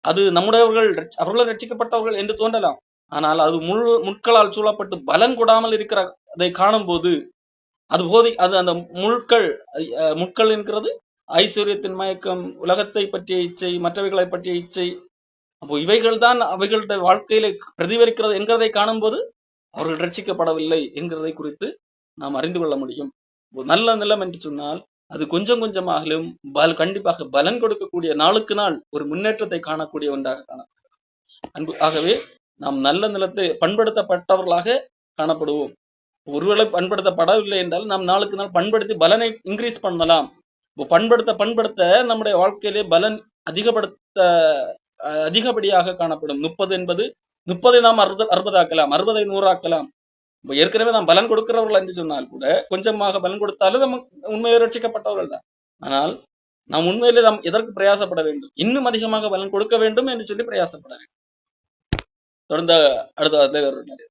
அது அவர்களும் ரட்சிக்கப்பட்டவர்கள் என்று தோன்றலாம். ஆனால் அது முட்களால் சூழப்பட்டு பலன் கொடாமல் இருக்கிறதை காணும் போது அது அந்த முட்கள் என்கிறது ஐஸ்வர்யத்தின் மயக்கம், உலகத்தை பற்றிய இச்சை, மற்றவைகளை பற்றிய இச்சை. அப்போ இவைகள் தான் அவைகளுடைய வாழ்க்கையில பிரதிபலிக்கிறது என்கிறதை காணும் போது அவர்கள் ரட்சிக்கப்படவில்லை என்கிறதை குறித்து நாம் அறிந்து கொள்ள முடியும். நல்ல நிலம் என்று சொன்னால் அது கொஞ்சம் கொஞ்சமாகலும் கண்டிப்பாக பலன் கொடுக்கக்கூடிய, நாளுக்கு நாள் ஒரு முன்னேற்றத்தை காணக்கூடிய ஒன்றாக காணப்படுகிறது. ஆகவே நாம் நல்ல நிலத்தை பண்படுத்தப்பட்டவர்களாக காணப்படுவோம். ஒருவேளை பண்படுத்தப்படவில்லை என்றால் நாம் நாளுக்கு நாள் பண்படுத்தி பலனை இன்க்ரீஸ் பண்ணலாம். பண்படுத்த நம்முடைய வாழ்க்கையிலே பலன் அதிகப்படியாக காணப்படும். 30 நாம் 60 ஆக்கலாம், 60 100 ஆக்கலாம். ஏற்கனவே நாம் பலன் கொடுக்கிறவர்கள் என்று சொன்னால் கூட கொஞ்சமாக பலன் கொடுத்தாலும் நம்ம உண்மையை ரட்சிக்கப்பட்டவர்கள் தான். ஆனால் நாம் உண்மையிலே நாம் எதற்கு பிரயாசப்பட வேண்டும்? இன்னும் அதிகமாக பலன் கொடுக்க வேண்டும் என்று சொல்லி பிரயாசப்பட வேண்டும். தொடர்ந்து அடுத்த வாரத்தில்